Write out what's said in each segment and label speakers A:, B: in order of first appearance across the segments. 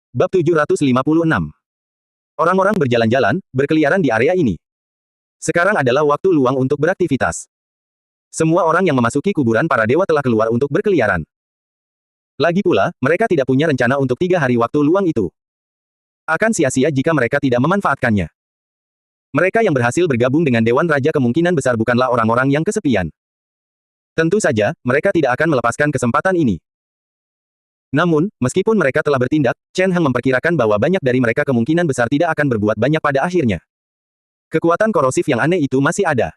A: Bab 756. Orang-orang berjalan-jalan, berkeliaran di area ini. Sekarang adalah waktu luang untuk beraktivitas. Semua orang yang memasuki kuburan para dewa telah keluar untuk berkeliaran. Lagi pula, mereka tidak punya rencana untuk 3 hari waktu luang itu. Akan sia-sia jika mereka tidak memanfaatkannya. Mereka yang berhasil bergabung dengan Dewan Raja kemungkinan besar bukanlah orang-orang yang kesepian. Tentu saja, mereka tidak akan melepaskan kesempatan ini. Namun, meskipun mereka telah bertindak, Chen Heng memperkirakan bahwa banyak dari mereka kemungkinan besar tidak akan berbuat banyak pada akhirnya. Kekuatan korosif yang aneh itu masih ada.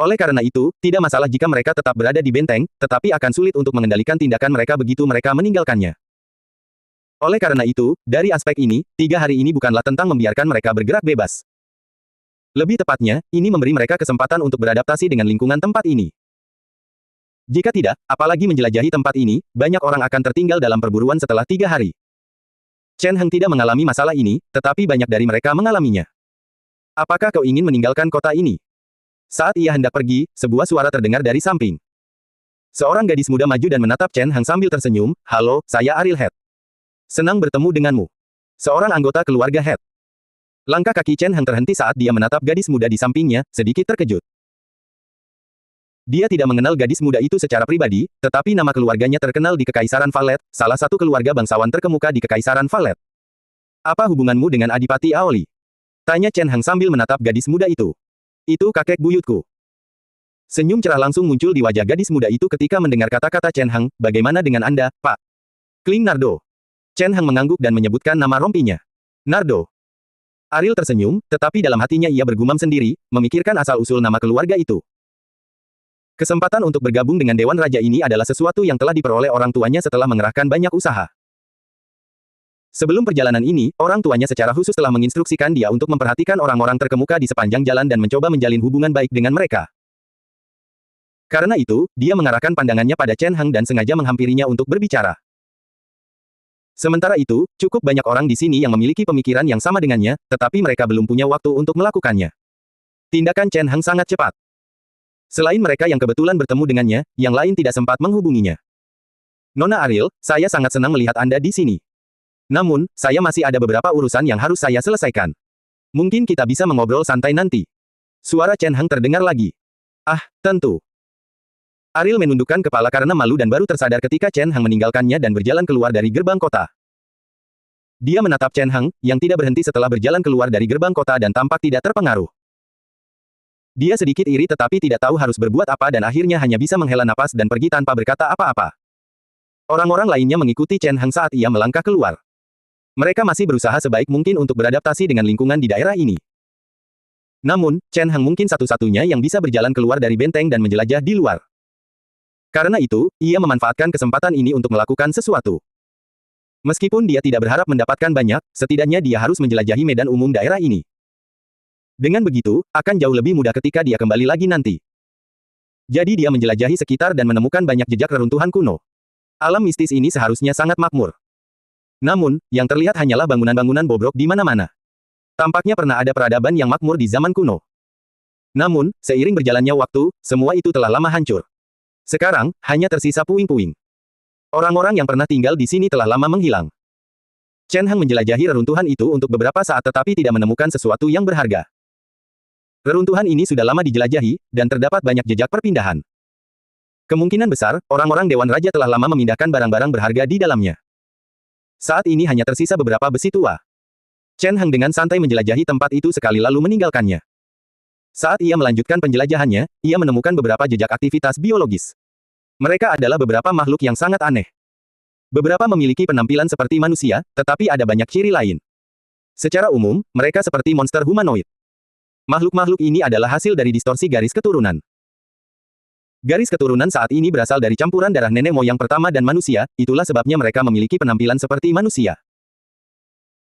A: Oleh karena itu, tidak masalah jika mereka tetap berada di benteng, tetapi akan sulit untuk mengendalikan tindakan mereka begitu mereka meninggalkannya. Oleh karena itu, dari aspek ini, 3 hari ini bukanlah tentang membiarkan mereka bergerak bebas. Lebih tepatnya, ini memberi mereka kesempatan untuk beradaptasi dengan lingkungan tempat ini. Jika tidak, apalagi menjelajahi tempat ini, banyak orang akan tertinggal dalam perburuan setelah 3 hari. Chen Heng tidak mengalami masalah ini, tetapi banyak dari mereka mengalaminya. Apakah kau ingin meninggalkan kota ini? Saat ia hendak pergi, sebuah suara terdengar dari samping. Seorang gadis muda maju dan menatap Chen Heng sambil tersenyum, "Halo, saya Ariel Head. Senang bertemu denganmu." Seorang anggota keluarga Head. Langkah kaki Chen Heng terhenti saat dia menatap gadis muda di sampingnya, sedikit terkejut. Dia tidak mengenal gadis muda itu secara pribadi, tetapi nama keluarganya terkenal di Kekaisaran Valet, salah satu keluarga bangsawan terkemuka di Kekaisaran Valet. "Apa hubunganmu dengan Adipati Aoli?" tanya Chen Heng sambil menatap gadis muda itu. "Itu kakek buyutku." Senyum cerah langsung muncul di wajah gadis muda itu ketika mendengar kata-kata Chen Heng, "Bagaimana dengan Anda, Pak?" "Kling Nardo." Chen Heng mengangguk dan menyebutkan nama rompinya. "Nardo." Ariel tersenyum, tetapi dalam hatinya ia bergumam sendiri, memikirkan asal-usul nama keluarga itu. Kesempatan untuk bergabung dengan Dewan Raja ini adalah sesuatu yang telah diperoleh orang tuanya setelah mengerahkan banyak usaha. Sebelum perjalanan ini, orang tuanya secara khusus telah menginstruksikan dia untuk memperhatikan orang-orang terkemuka di sepanjang jalan dan mencoba menjalin hubungan baik dengan mereka. Karena itu, dia mengarahkan pandangannya pada Chen Heng dan sengaja menghampirinya untuk berbicara. Sementara itu, cukup banyak orang di sini yang memiliki pemikiran yang sama dengannya, tetapi mereka belum punya waktu untuk melakukannya. Tindakan Chen Heng sangat cepat. Selain mereka yang kebetulan bertemu dengannya, yang lain tidak sempat menghubunginya. "Nona Ariel, saya sangat senang melihat Anda di sini. Namun, saya masih ada beberapa urusan yang harus saya selesaikan. Mungkin kita bisa mengobrol santai nanti." Suara Chen Heng terdengar lagi. "Ah, tentu." Ariel menundukkan kepala karena malu dan baru tersadar ketika Chen Heng meninggalkannya dan berjalan keluar dari gerbang kota. Dia menatap Chen Heng, yang tidak berhenti setelah berjalan keluar dari gerbang kota dan tampak tidak terpengaruh. Dia sedikit iri tetapi tidak tahu harus berbuat apa dan akhirnya hanya bisa menghela napas dan pergi tanpa berkata apa-apa. Orang-orang lainnya mengikuti Chen Heng saat ia melangkah keluar. Mereka masih berusaha sebaik mungkin untuk beradaptasi dengan lingkungan di daerah ini. Namun, Chen Heng mungkin satu-satunya yang bisa berjalan keluar dari benteng dan menjelajah di luar. Karena itu, ia memanfaatkan kesempatan ini untuk melakukan sesuatu. Meskipun dia tidak berharap mendapatkan banyak, setidaknya dia harus menjelajahi medan umum daerah ini. Dengan begitu, akan jauh lebih mudah ketika dia kembali lagi nanti. Jadi dia menjelajahi sekitar dan menemukan banyak jejak reruntuhan kuno. Alam mistis ini seharusnya sangat makmur. Namun, yang terlihat hanyalah bangunan-bangunan bobrok di mana-mana. Tampaknya pernah ada peradaban yang makmur di zaman kuno. Namun, seiring berjalannya waktu, semua itu telah lama hancur. Sekarang, hanya tersisa puing-puing. Orang-orang yang pernah tinggal di sini telah lama menghilang. Chen Heng menjelajahi reruntuhan itu untuk beberapa saat tetapi tidak menemukan sesuatu yang berharga. Reruntuhan ini sudah lama dijelajahi, dan terdapat banyak jejak perpindahan. Kemungkinan besar, orang-orang Dewan Raja telah lama memindahkan barang-barang berharga di dalamnya. Saat ini hanya tersisa beberapa besi tua. Chen Heng dengan santai menjelajahi tempat itu sekali lalu meninggalkannya. Saat ia melanjutkan penjelajahannya, ia menemukan beberapa jejak aktivitas biologis. Mereka adalah beberapa makhluk yang sangat aneh. Beberapa memiliki penampilan seperti manusia, tetapi ada banyak ciri lain. Secara umum, mereka seperti monster humanoid. Makhluk-makhluk ini adalah hasil dari distorsi garis keturunan. Garis keturunan saat ini berasal dari campuran darah nenek moyang pertama dan manusia, itulah sebabnya mereka memiliki penampilan seperti manusia.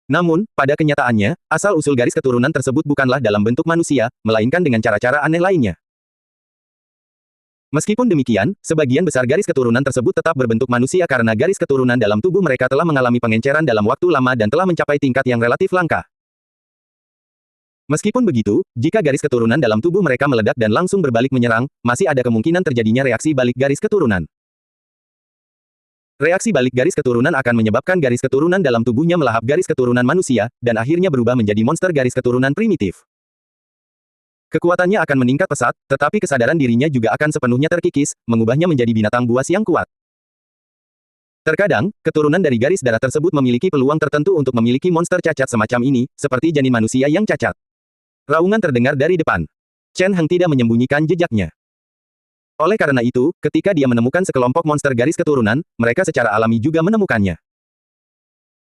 A: Namun, pada kenyataannya, asal-usul garis keturunan tersebut bukanlah dalam bentuk manusia, melainkan dengan cara-cara aneh lainnya. Meskipun demikian, sebagian besar garis keturunan tersebut tetap berbentuk manusia karena garis keturunan dalam tubuh mereka telah mengalami pengenceran dalam waktu lama dan telah mencapai tingkat yang relatif langka. Meskipun begitu, jika garis keturunan dalam tubuh mereka meledak dan langsung berbalik menyerang, masih ada kemungkinan terjadinya reaksi balik garis keturunan. Reaksi balik garis keturunan akan menyebabkan garis keturunan dalam tubuhnya melahap garis keturunan manusia, dan akhirnya berubah menjadi monster garis keturunan primitif. Kekuatannya akan meningkat pesat, tetapi kesadaran dirinya juga akan sepenuhnya terkikis, mengubahnya menjadi binatang buas yang kuat. Terkadang, keturunan dari garis darah tersebut memiliki peluang tertentu untuk memiliki monster cacat semacam ini, seperti janin manusia yang cacat. Raungan terdengar dari depan. Chen Heng tidak menyembunyikan jejaknya. Oleh karena itu, ketika dia menemukan sekelompok monster garis keturunan, mereka secara alami juga menemukannya.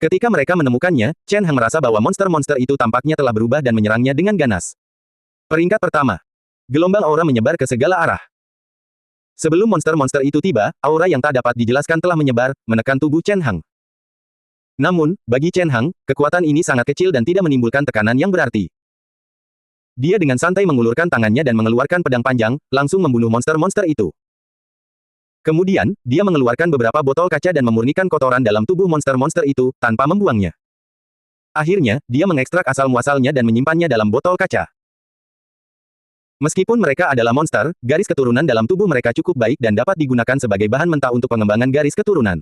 A: Ketika mereka menemukannya, Chen Heng merasa bahwa monster-monster itu tampaknya telah berubah dan menyerangnya dengan ganas. Peringkat pertama. Gelombang aura menyebar ke segala arah. Sebelum monster-monster itu tiba, aura yang tak dapat dijelaskan telah menyebar, menekan tubuh Chen Heng. Namun, bagi Chen Heng, kekuatan ini sangat kecil dan tidak menimbulkan tekanan yang berarti. Dia dengan santai mengulurkan tangannya dan mengeluarkan pedang panjang, langsung membunuh monster-monster itu. Kemudian, dia mengeluarkan beberapa botol kaca dan memurnikan kotoran dalam tubuh monster-monster itu, tanpa membuangnya. Akhirnya, dia mengekstrak asal-muasalnya dan menyimpannya dalam botol kaca. Meskipun mereka adalah monster, garis keturunan dalam tubuh mereka cukup baik dan dapat digunakan sebagai bahan mentah untuk pengembangan garis keturunan.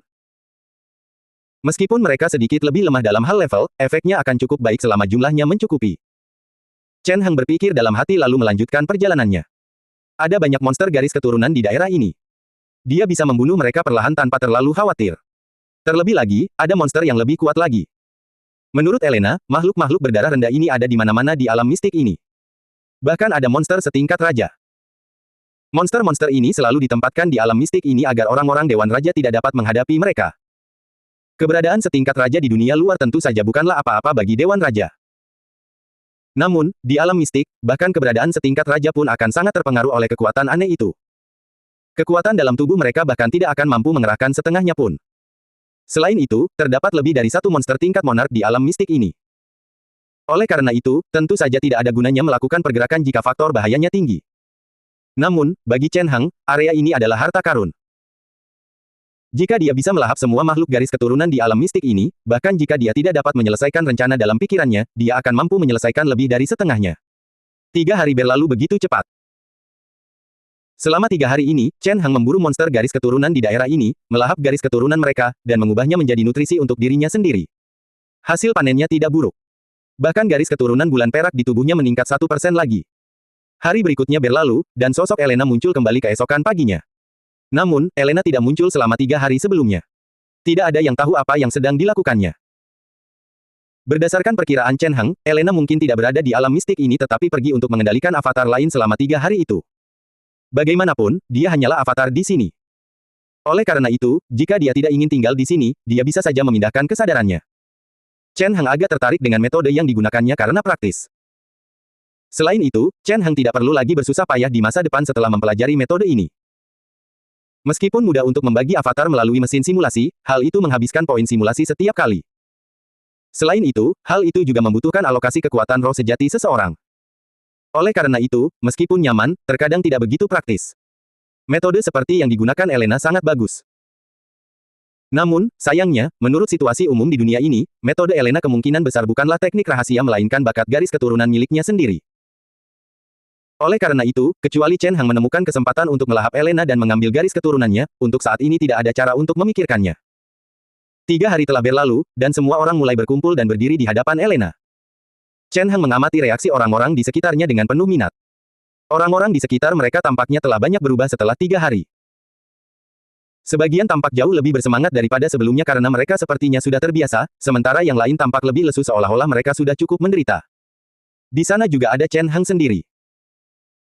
A: Meskipun mereka sedikit lebih lemah dalam hal level, efeknya akan cukup baik selama jumlahnya mencukupi. Chen Heng berpikir dalam hati lalu melanjutkan perjalanannya. Ada banyak monster garis keturunan di daerah ini. Dia bisa membunuh mereka perlahan tanpa terlalu khawatir. Terlebih lagi, ada monster yang lebih kuat lagi. Menurut Elena, makhluk-makhluk berdarah rendah ini ada di mana-mana di alam mistik ini. Bahkan ada monster setingkat raja. Monster-monster ini selalu ditempatkan di alam mistik ini agar orang-orang Dewan Raja tidak dapat menghadapi mereka. Keberadaan setingkat raja di dunia luar tentu saja bukanlah apa-apa bagi Dewan Raja. Namun, di alam mistik, bahkan keberadaan setingkat raja pun akan sangat terpengaruh oleh kekuatan aneh itu. Kekuatan dalam tubuh mereka bahkan tidak akan mampu mengerahkan setengahnya pun. Selain itu, terdapat lebih dari satu monster tingkat monark di alam mistik ini. Oleh karena itu, tentu saja tidak ada gunanya melakukan pergerakan jika faktor bahayanya tinggi. Namun, bagi Chen Heng, area ini adalah harta karun. Jika dia bisa melahap semua makhluk garis keturunan di alam mistik ini, bahkan jika dia tidak dapat menyelesaikan rencana dalam pikirannya, dia akan mampu menyelesaikan lebih dari setengahnya. 3 hari berlalu begitu cepat. Selama 3 hari ini, Chen Heng memburu monster garis keturunan di daerah ini, melahap garis keturunan mereka, dan mengubahnya menjadi nutrisi untuk dirinya sendiri. Hasil panennya tidak buruk. Bahkan garis keturunan bulan perak di tubuhnya meningkat 1% lagi. Hari berikutnya berlalu, dan sosok Elena muncul kembali keesokan paginya. Namun, Elena tidak muncul selama 3 hari sebelumnya. Tidak ada yang tahu apa yang sedang dilakukannya. Berdasarkan perkiraan Chen Heng, Elena mungkin tidak berada di alam mistik ini tetapi pergi untuk mengendalikan avatar lain selama 3 hari itu. Bagaimanapun, dia hanyalah avatar di sini. Oleh karena itu, jika dia tidak ingin tinggal di sini, dia bisa saja memindahkan kesadarannya. Chen Heng agak tertarik dengan metode yang digunakannya karena praktis. Selain itu, Chen Heng tidak perlu lagi bersusah payah di masa depan setelah mempelajari metode ini. Meskipun mudah untuk membagi avatar melalui mesin simulasi, hal itu menghabiskan poin simulasi setiap kali. Selain itu, hal itu juga membutuhkan alokasi kekuatan roh sejati seseorang. Oleh karena itu, meskipun nyaman, terkadang tidak begitu praktis. Metode seperti yang digunakan Elena sangat bagus. Namun, sayangnya, menurut situasi umum di dunia ini, metode Elena kemungkinan besar bukanlah teknik rahasia melainkan bakat garis keturunan miliknya sendiri. Oleh karena itu, kecuali Chen Heng menemukan kesempatan untuk melahap Elena dan mengambil garis keturunannya, untuk saat ini tidak ada cara untuk memikirkannya. 3 hari telah berlalu, dan semua orang mulai berkumpul dan berdiri di hadapan Elena. Chen Heng mengamati reaksi orang-orang di sekitarnya dengan penuh minat. Orang-orang di sekitar mereka tampaknya telah banyak berubah setelah 3 hari. Sebagian tampak jauh lebih bersemangat daripada sebelumnya karena mereka sepertinya sudah terbiasa, sementara yang lain tampak lebih lesu seolah-olah mereka sudah cukup menderita. Di sana juga ada Chen Heng sendiri.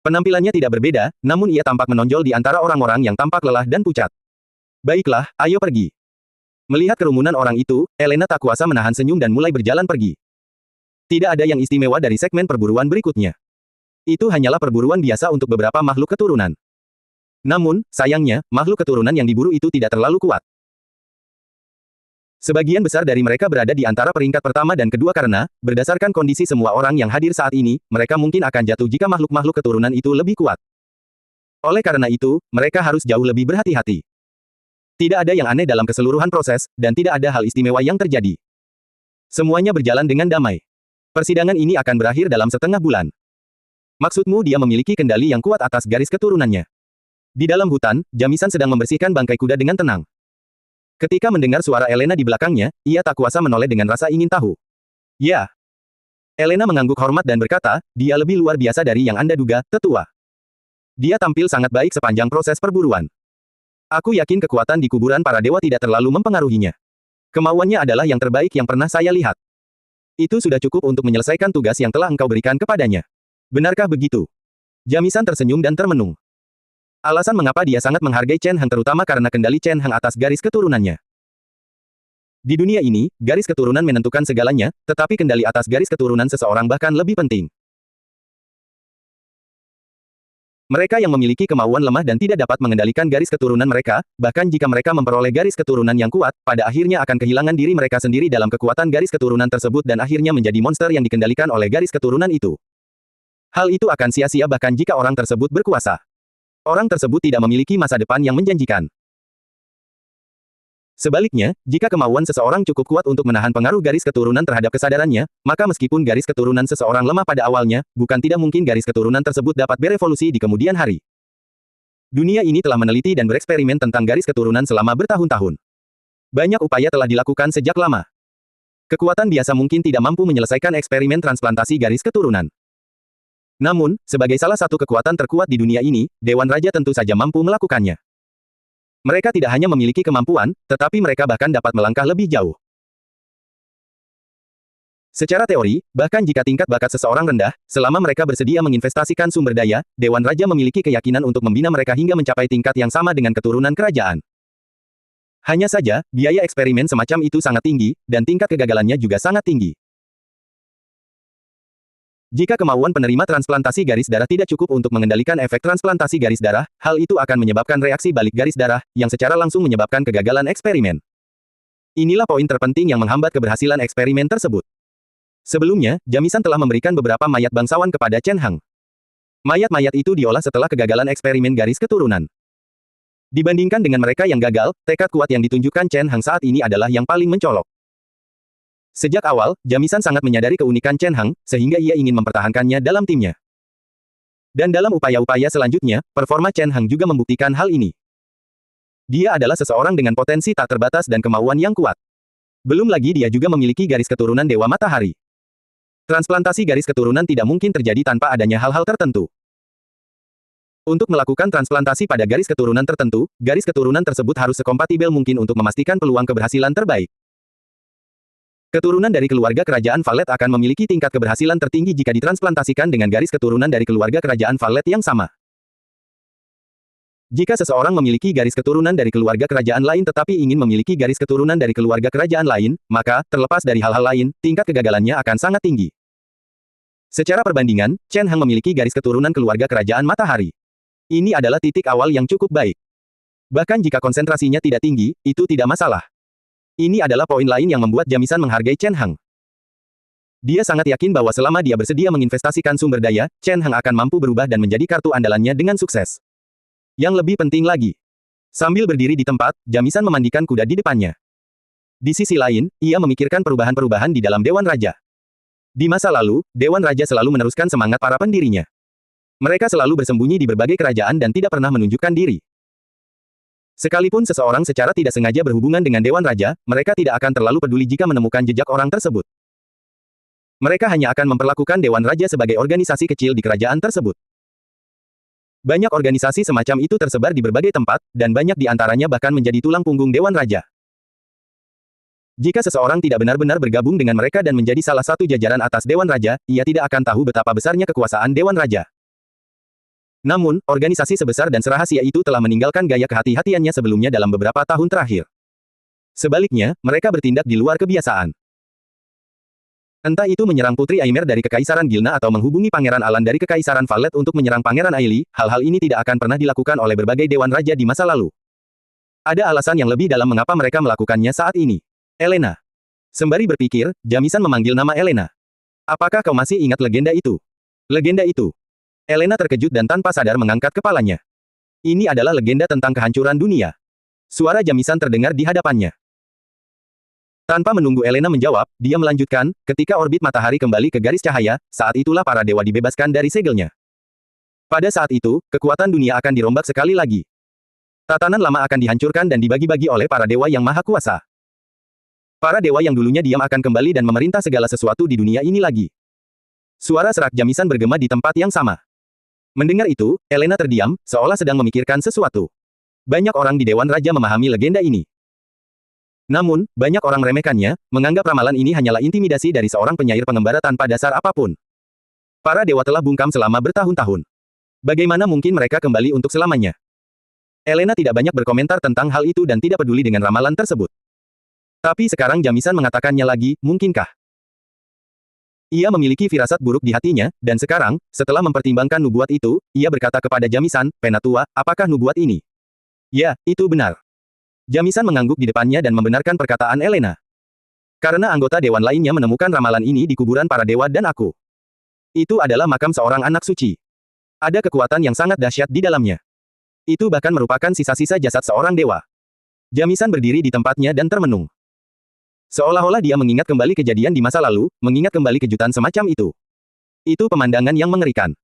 A: Penampilannya tidak berbeda, namun ia tampak menonjol di antara orang-orang yang tampak lelah dan pucat. Baiklah, ayo pergi. Melihat kerumunan orang itu, Elena tak kuasa menahan senyum dan mulai berjalan pergi. Tidak ada yang istimewa dari segmen perburuan berikutnya. Itu hanyalah perburuan biasa untuk beberapa makhluk keturunan. Namun, sayangnya, makhluk keturunan yang diburu itu tidak terlalu kuat. Sebagian besar dari mereka berada di antara peringkat pertama dan kedua karena, berdasarkan kondisi semua orang yang hadir saat ini, mereka mungkin akan jatuh jika makhluk-makhluk keturunan itu lebih kuat. Oleh karena itu, mereka harus jauh lebih berhati-hati. Tidak ada yang aneh dalam keseluruhan proses, dan tidak ada hal istimewa yang terjadi. Semuanya berjalan dengan damai. Persidangan ini akan berakhir dalam setengah bulan. Maksudmu dia memiliki kendali yang kuat atas garis keturunannya. Di dalam hutan, Jamisan sedang membersihkan bangkai kuda dengan tenang. Ketika mendengar suara Elena di belakangnya, ia tak kuasa menoleh dengan rasa ingin tahu. Ya. Elena mengangguk hormat dan berkata, dia lebih luar biasa dari yang Anda duga, tetua. Dia tampil sangat baik sepanjang proses perburuan. Aku yakin kekuatan di kuburan para dewa tidak terlalu mempengaruhinya. Kemauannya adalah yang terbaik yang pernah saya lihat. Itu sudah cukup untuk menyelesaikan tugas yang telah engkau berikan kepadanya. Benarkah begitu? Jamisan tersenyum dan termenung. Alasan mengapa dia sangat menghargai Chen Heng terutama karena kendali Chen Heng atas garis keturunannya. Di dunia ini, garis keturunan menentukan segalanya, tetapi kendali atas garis keturunan seseorang bahkan lebih penting. Mereka yang memiliki kemauan lemah dan tidak dapat mengendalikan garis keturunan mereka, bahkan jika mereka memperoleh garis keturunan yang kuat, pada akhirnya akan kehilangan diri mereka sendiri dalam kekuatan garis keturunan tersebut dan akhirnya menjadi monster yang dikendalikan oleh garis keturunan itu. Hal itu akan sia-sia bahkan jika orang tersebut berkuasa. Orang tersebut tidak memiliki masa depan yang menjanjikan. Sebaliknya, jika kemauan seseorang cukup kuat untuk menahan pengaruh garis keturunan terhadap kesadarannya, maka meskipun garis keturunan seseorang lemah pada awalnya, bukan tidak mungkin garis keturunan tersebut dapat berevolusi di kemudian hari. Dunia ini telah meneliti dan bereksperimen tentang garis keturunan selama bertahun-tahun. Banyak upaya telah dilakukan sejak lama. Kekuatan biasa mungkin tidak mampu menyelesaikan eksperimen transplantasi garis keturunan. Namun, sebagai salah satu kekuatan terkuat di dunia ini, Dewan Raja tentu saja mampu melakukannya. Mereka tidak hanya memiliki kemampuan, tetapi mereka bahkan dapat melangkah lebih jauh. Secara teori, bahkan jika tingkat bakat seseorang rendah, selama mereka bersedia menginvestasikan sumber daya, Dewan Raja memiliki keyakinan untuk membina mereka hingga mencapai tingkat yang sama dengan keturunan kerajaan. Hanya saja, biaya eksperimen semacam itu sangat tinggi, dan tingkat kegagalannya juga sangat tinggi. Jika kemauan penerima transplantasi garis darah tidak cukup untuk mengendalikan efek transplantasi garis darah, hal itu akan menyebabkan reaksi balik garis darah, yang secara langsung menyebabkan kegagalan eksperimen. Inilah poin terpenting yang menghambat keberhasilan eksperimen tersebut. Sebelumnya, Jamisan telah memberikan beberapa mayat bangsawan kepada Chen Heng. Mayat-mayat itu diolah setelah kegagalan eksperimen garis keturunan. Dibandingkan dengan mereka yang gagal, tekad kuat yang ditunjukkan Chen Heng saat ini adalah yang paling mencolok. Sejak awal, Jamisan sangat menyadari keunikan Chen Heng, sehingga ia ingin mempertahankannya dalam timnya. Dan dalam upaya-upaya selanjutnya, performa Chen Heng juga membuktikan hal ini. Dia adalah seseorang dengan potensi tak terbatas dan kemauan yang kuat. Belum lagi dia juga memiliki garis keturunan Dewa Matahari. Transplantasi garis keturunan tidak mungkin terjadi tanpa adanya hal-hal tertentu. Untuk melakukan transplantasi pada garis keturunan tertentu, garis keturunan tersebut harus sekompatibel mungkin untuk memastikan peluang keberhasilan terbaik. Keturunan dari keluarga kerajaan Valet akan memiliki tingkat keberhasilan tertinggi jika ditransplantasikan dengan garis keturunan dari keluarga kerajaan Valet yang sama. Jika seseorang memiliki garis keturunan dari keluarga kerajaan lain tetapi ingin memiliki garis keturunan dari keluarga kerajaan lain, maka, terlepas dari hal-hal lain, tingkat kegagalannya akan sangat tinggi. Secara perbandingan, Chen Heng memiliki garis keturunan keluarga kerajaan Matahari. Ini adalah titik awal yang cukup baik. Bahkan jika konsentrasinya tidak tinggi, itu tidak masalah. Ini adalah poin lain yang membuat Jamisan menghargai Chen Heng. Dia sangat yakin bahwa selama dia bersedia menginvestasikan sumber daya, Chen Heng akan mampu berubah dan menjadi kartu andalannya dengan sukses. Yang lebih penting lagi. Sambil berdiri di tempat, Jamisan memandikan kuda di depannya. Di sisi lain, ia memikirkan perubahan-perubahan di dalam Dewan Raja. Di masa lalu, Dewan Raja selalu meneruskan semangat para pendirinya. Mereka selalu bersembunyi di berbagai kerajaan dan tidak pernah menunjukkan diri. Sekalipun seseorang secara tidak sengaja berhubungan dengan Dewan Raja, mereka tidak akan terlalu peduli jika menemukan jejak orang tersebut. Mereka hanya akan memperlakukan Dewan Raja sebagai organisasi kecil di kerajaan tersebut. Banyak organisasi semacam itu tersebar di berbagai tempat, dan banyak di antaranya bahkan menjadi tulang punggung Dewan Raja. Jika seseorang tidak benar-benar bergabung dengan mereka dan menjadi salah satu jajaran atas Dewan Raja, ia tidak akan tahu betapa besarnya kekuasaan Dewan Raja. Namun, organisasi sebesar dan serahasia itu telah meninggalkan gaya kehati-hatiannya sebelumnya dalam beberapa tahun terakhir. Sebaliknya, mereka bertindak di luar kebiasaan. Entah itu menyerang Putri Aimer dari Kekaisaran Gilna atau menghubungi Pangeran Alan dari Kekaisaran Valet untuk menyerang Pangeran Aili, hal-hal ini tidak akan pernah dilakukan oleh berbagai Dewan Raja di masa lalu. Ada alasan yang lebih dalam mengapa mereka melakukannya saat ini. Elena. Sembari berpikir, Jamisan memanggil nama Elena. Apakah kau masih ingat legenda itu? Legenda itu. Elena terkejut dan tanpa sadar mengangkat kepalanya. Ini adalah legenda tentang kehancuran dunia. Suara Jamisan terdengar di hadapannya. Tanpa menunggu Elena menjawab, dia melanjutkan, ketika orbit matahari kembali ke garis cahaya, saat itulah para dewa dibebaskan dari segelnya. Pada saat itu, kekuatan dunia akan dirombak sekali lagi. Tatanan lama akan dihancurkan dan dibagi-bagi oleh para dewa yang maha kuasa. Para dewa yang dulunya diam akan kembali dan memerintah segala sesuatu di dunia ini lagi. Suara serak jamisan bergema di tempat yang sama. Mendengar itu, Elena terdiam, seolah sedang memikirkan sesuatu. Banyak orang di Dewan Raja memahami legenda ini. Namun, banyak orang meremehkannya, menganggap ramalan ini hanyalah intimidasi dari seorang penyair pengembara tanpa dasar apapun. Para dewa telah bungkam selama bertahun-tahun. Bagaimana mungkin mereka kembali untuk selamanya? Elena tidak banyak berkomentar tentang hal itu dan tidak peduli dengan ramalan tersebut. Tapi sekarang jamisan mengatakannya lagi, mungkinkah? Ia memiliki firasat buruk di hatinya, dan sekarang, setelah mempertimbangkan nubuat itu, ia berkata kepada jamisan, Penatua, apakah nubuat ini? Ya, itu benar. Jamisan mengangguk di depannya dan membenarkan perkataan Elena. Karena anggota dewan lainnya menemukan ramalan ini di kuburan para dewa dan aku. Itu adalah makam seorang anak suci. Ada kekuatan yang sangat dahsyat di dalamnya. Itu bahkan merupakan sisa-sisa jasad seorang dewa. Jamisan berdiri di tempatnya dan termenung. Seolah-olah dia mengingat kembali kejadian di masa lalu, mengingat kembali kejutan semacam itu. Itu pemandangan yang mengerikan.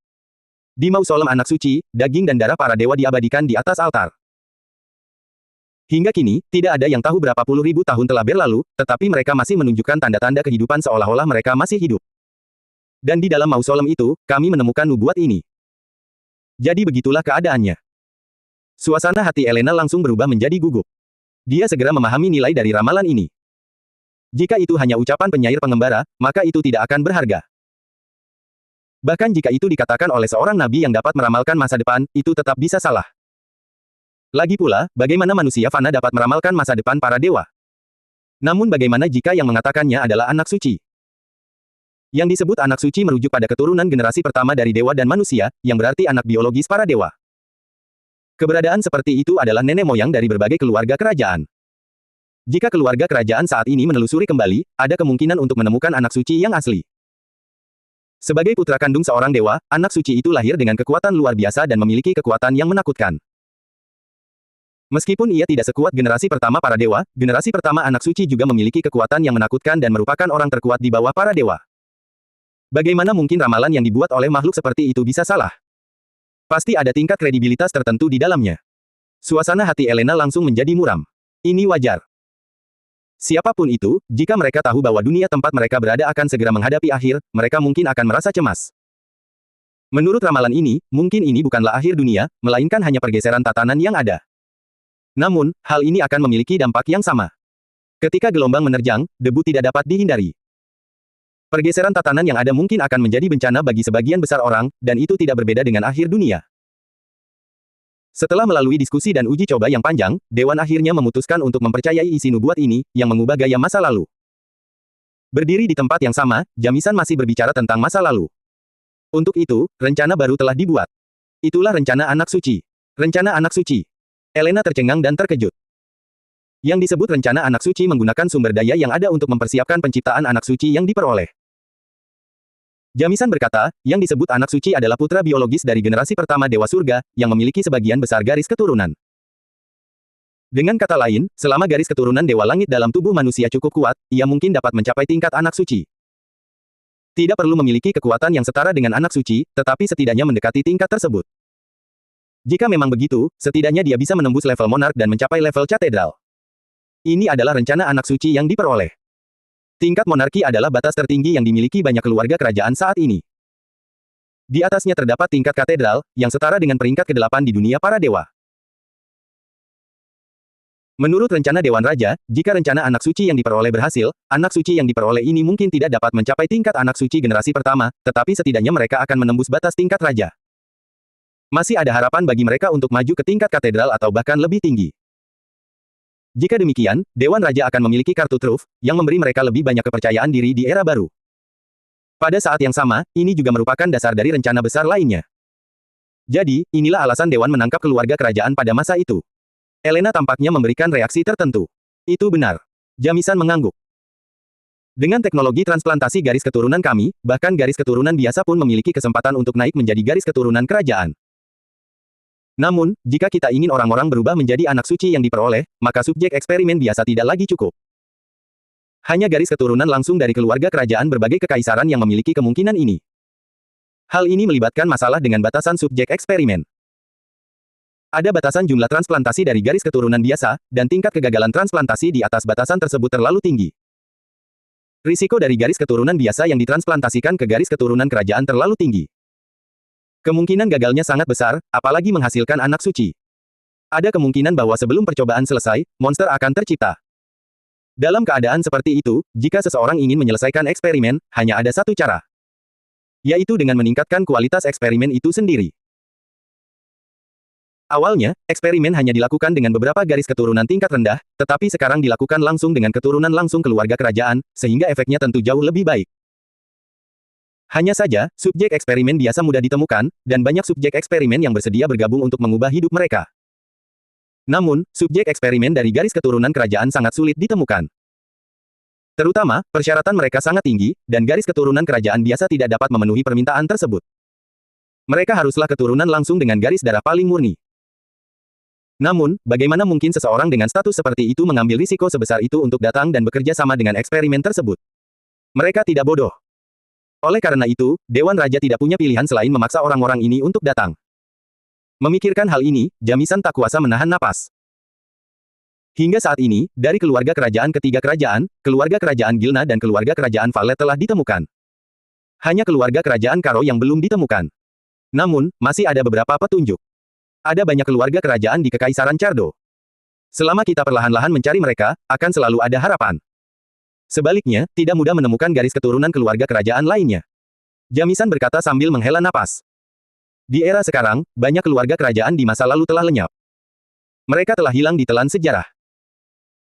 A: Di mausolem anak suci, daging dan darah para dewa diabadikan di atas altar. Hingga kini, tidak ada yang tahu berapa puluh ribu tahun telah berlalu, tetapi mereka masih menunjukkan tanda-tanda kehidupan seolah-olah mereka masih hidup. Dan di dalam mausolem itu, kami menemukan nubuat ini. Jadi begitulah keadaannya. Suasana hati Elena langsung berubah menjadi gugup. Dia segera memahami nilai dari ramalan ini. Jika itu hanya ucapan penyair pengembara, maka itu tidak akan berharga. Bahkan jika itu dikatakan oleh seorang nabi yang dapat meramalkan masa depan, itu tetap bisa salah. Lagi pula, bagaimana manusia fana dapat meramalkan masa depan para dewa? Namun bagaimana jika yang mengatakannya adalah anak suci? Yang disebut anak suci merujuk pada keturunan generasi pertama dari dewa dan manusia, yang berarti anak biologis para dewa. Keberadaan seperti itu adalah nenek moyang dari berbagai keluarga kerajaan. Jika keluarga kerajaan saat ini menelusuri kembali, ada kemungkinan untuk menemukan anak suci yang asli. Sebagai putra kandung seorang dewa, anak suci itu lahir dengan kekuatan luar biasa dan memiliki kekuatan yang menakutkan. Meskipun ia tidak sekuat generasi pertama para dewa, generasi pertama anak suci juga memiliki kekuatan yang menakutkan dan merupakan orang terkuat di bawah para dewa. Bagaimana mungkin ramalan yang dibuat oleh makhluk seperti itu bisa salah? Pasti ada tingkat kredibilitas tertentu di dalamnya. Suasana hati Elena langsung menjadi muram. Ini wajar. Siapapun itu, jika mereka tahu bahwa dunia tempat mereka berada akan segera menghadapi akhir, mereka mungkin akan merasa cemas. Menurut ramalan ini, mungkin ini bukanlah akhir dunia, melainkan hanya pergeseran tatanan yang ada. Namun, hal ini akan memiliki dampak yang sama. Ketika gelombang menerjang, debu tidak dapat dihindari. Pergeseran tatanan yang ada mungkin akan menjadi bencana bagi sebagian besar orang, dan itu tidak berbeda dengan akhir dunia. Setelah melalui diskusi dan uji coba yang panjang, Dewan akhirnya memutuskan untuk mempercayai isi nubuat ini, yang mengubah gaya masa lalu. Berdiri di tempat yang sama, Jamisan masih berbicara tentang masa lalu. Untuk itu, rencana baru telah dibuat. Itulah rencana anak suci. Rencana anak suci. Elena tercengang dan terkejut. Yang disebut rencana anak suci menggunakan sumber daya yang ada untuk mempersiapkan penciptaan anak suci yang diperoleh. Jamisan berkata, yang disebut anak suci adalah putra biologis dari generasi pertama Dewa Surga, yang memiliki sebagian besar garis keturunan. Dengan kata lain, selama garis keturunan Dewa Langit dalam tubuh manusia cukup kuat, ia mungkin dapat mencapai tingkat anak suci. Tidak perlu memiliki kekuatan yang setara dengan anak suci, tetapi setidaknya mendekati tingkat tersebut. Jika memang begitu, setidaknya dia bisa menembus level monark dan mencapai level katedral. Ini adalah rencana anak suci yang diperoleh. Tingkat monarki adalah batas tertinggi yang dimiliki banyak keluarga kerajaan saat ini. Di atasnya terdapat tingkat katedral, yang setara dengan peringkat ke-8 di dunia para dewa. Menurut rencana Dewan Raja, jika rencana anak suci yang diperoleh berhasil, anak suci yang diperoleh ini mungkin tidak dapat mencapai tingkat anak suci generasi pertama, tetapi setidaknya mereka akan menembus batas tingkat raja. Masih ada harapan bagi mereka untuk maju ke tingkat katedral atau bahkan lebih tinggi. Jika demikian, Dewan Raja akan memiliki kartu truf, yang memberi mereka lebih banyak kepercayaan diri di era baru. Pada saat yang sama, ini juga merupakan dasar dari rencana besar lainnya. Jadi, inilah alasan Dewan menangkap keluarga kerajaan pada masa itu. Elena tampaknya memberikan reaksi tertentu. Itu benar. Jamisan mengangguk. Dengan teknologi transplantasi garis keturunan kami, bahkan garis keturunan biasa pun memiliki kesempatan untuk naik menjadi garis keturunan kerajaan. Namun, jika kita ingin orang-orang berubah menjadi anak suci yang diperoleh, maka subjek eksperimen biasa tidak lagi cukup. Hanya garis keturunan langsung dari keluarga kerajaan berbagai kekaisaran yang memiliki kemungkinan ini. Hal ini melibatkan masalah dengan batasan subjek eksperimen. Ada batasan jumlah transplantasi dari garis keturunan biasa, dan tingkat kegagalan transplantasi di atas batasan tersebut terlalu tinggi. Risiko dari garis keturunan biasa yang ditransplantasikan ke garis keturunan kerajaan terlalu tinggi. Kemungkinan gagalnya sangat besar, apalagi menghasilkan anak suci. Ada kemungkinan bahwa sebelum percobaan selesai, monster akan tercipta. Dalam keadaan seperti itu, jika seseorang ingin menyelesaikan eksperimen, hanya ada satu cara. Yaitu dengan meningkatkan kualitas eksperimen itu sendiri. Awalnya, eksperimen hanya dilakukan dengan beberapa garis keturunan tingkat rendah, tetapi sekarang dilakukan langsung dengan keturunan langsung keluarga kerajaan, sehingga efeknya tentu jauh lebih baik. Hanya saja, subjek eksperimen biasa mudah ditemukan, dan banyak subjek eksperimen yang bersedia bergabung untuk mengubah hidup mereka. Namun, subjek eksperimen dari garis keturunan kerajaan sangat sulit ditemukan. Terutama, persyaratan mereka sangat tinggi, dan garis keturunan kerajaan biasa tidak dapat memenuhi permintaan tersebut. Mereka haruslah keturunan langsung dengan garis darah paling murni. Namun, bagaimana mungkin seseorang dengan status seperti itu mengambil risiko sebesar itu untuk datang dan bekerja sama dengan eksperimen tersebut? Mereka tidak bodoh. Oleh karena itu, Dewan Raja tidak punya pilihan selain memaksa orang-orang ini untuk datang. Memikirkan hal ini, Jamisan tak kuasa menahan napas. Hingga saat ini, dari keluarga kerajaan ketiga kerajaan, keluarga kerajaan Gilna dan keluarga kerajaan Valet telah ditemukan. Hanya keluarga kerajaan Karo yang belum ditemukan. Namun, masih ada beberapa petunjuk. Ada banyak keluarga kerajaan di Kekaisaran Cardo. Selama kita perlahan-lahan mencari mereka, akan selalu ada harapan. Sebaliknya, tidak mudah menemukan garis keturunan keluarga kerajaan lainnya. Jamisan berkata sambil menghela napas. Di era sekarang, banyak keluarga kerajaan di masa lalu telah lenyap. Mereka telah hilang di telan sejarah.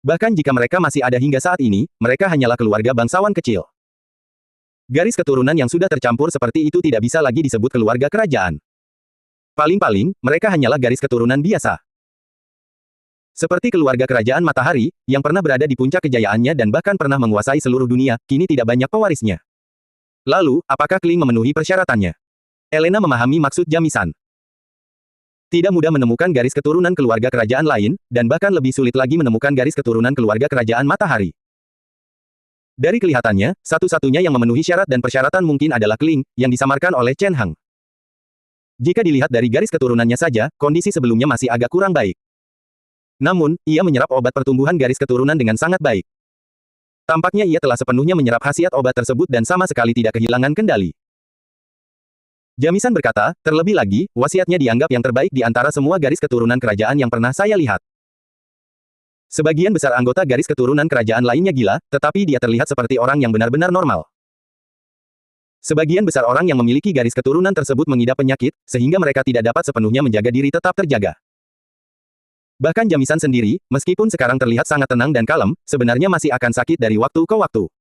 A: Bahkan jika mereka masih ada hingga saat ini, mereka hanyalah keluarga bangsawan kecil. Garis keturunan yang sudah tercampur seperti itu tidak bisa lagi disebut keluarga kerajaan. Paling-paling, mereka hanyalah garis keturunan biasa. Seperti keluarga kerajaan Matahari, yang pernah berada di puncak kejayaannya dan bahkan pernah menguasai seluruh dunia, kini tidak banyak pewarisnya. Lalu, apakah Kling memenuhi persyaratannya? Elena memahami maksud Jamisan. Tidak mudah menemukan garis keturunan keluarga kerajaan lain, dan bahkan lebih sulit lagi menemukan garis keturunan keluarga kerajaan Matahari. Dari kelihatannya, satu-satunya yang memenuhi syarat dan persyaratan mungkin adalah Kling, yang disamarkan oleh Chen Heng. Jika dilihat dari garis keturunannya saja, kondisi sebelumnya masih agak kurang baik. Namun, ia menyerap obat pertumbuhan garis keturunan dengan sangat baik. Tampaknya ia telah sepenuhnya menyerap khasiat obat tersebut dan sama sekali tidak kehilangan kendali. Jamisan berkata, terlebih lagi, wasiatnya dianggap yang terbaik di antara semua garis keturunan kerajaan yang pernah saya lihat. Sebagian besar anggota garis keturunan kerajaan lainnya gila, tetapi dia terlihat seperti orang yang benar-benar normal. Sebagian besar orang yang memiliki garis keturunan tersebut mengidap penyakit, sehingga mereka tidak dapat sepenuhnya menjaga diri tetap terjaga. Bahkan Jamisan sendiri, meskipun sekarang terlihat sangat tenang dan kalem, sebenarnya masih akan sakit dari waktu ke waktu.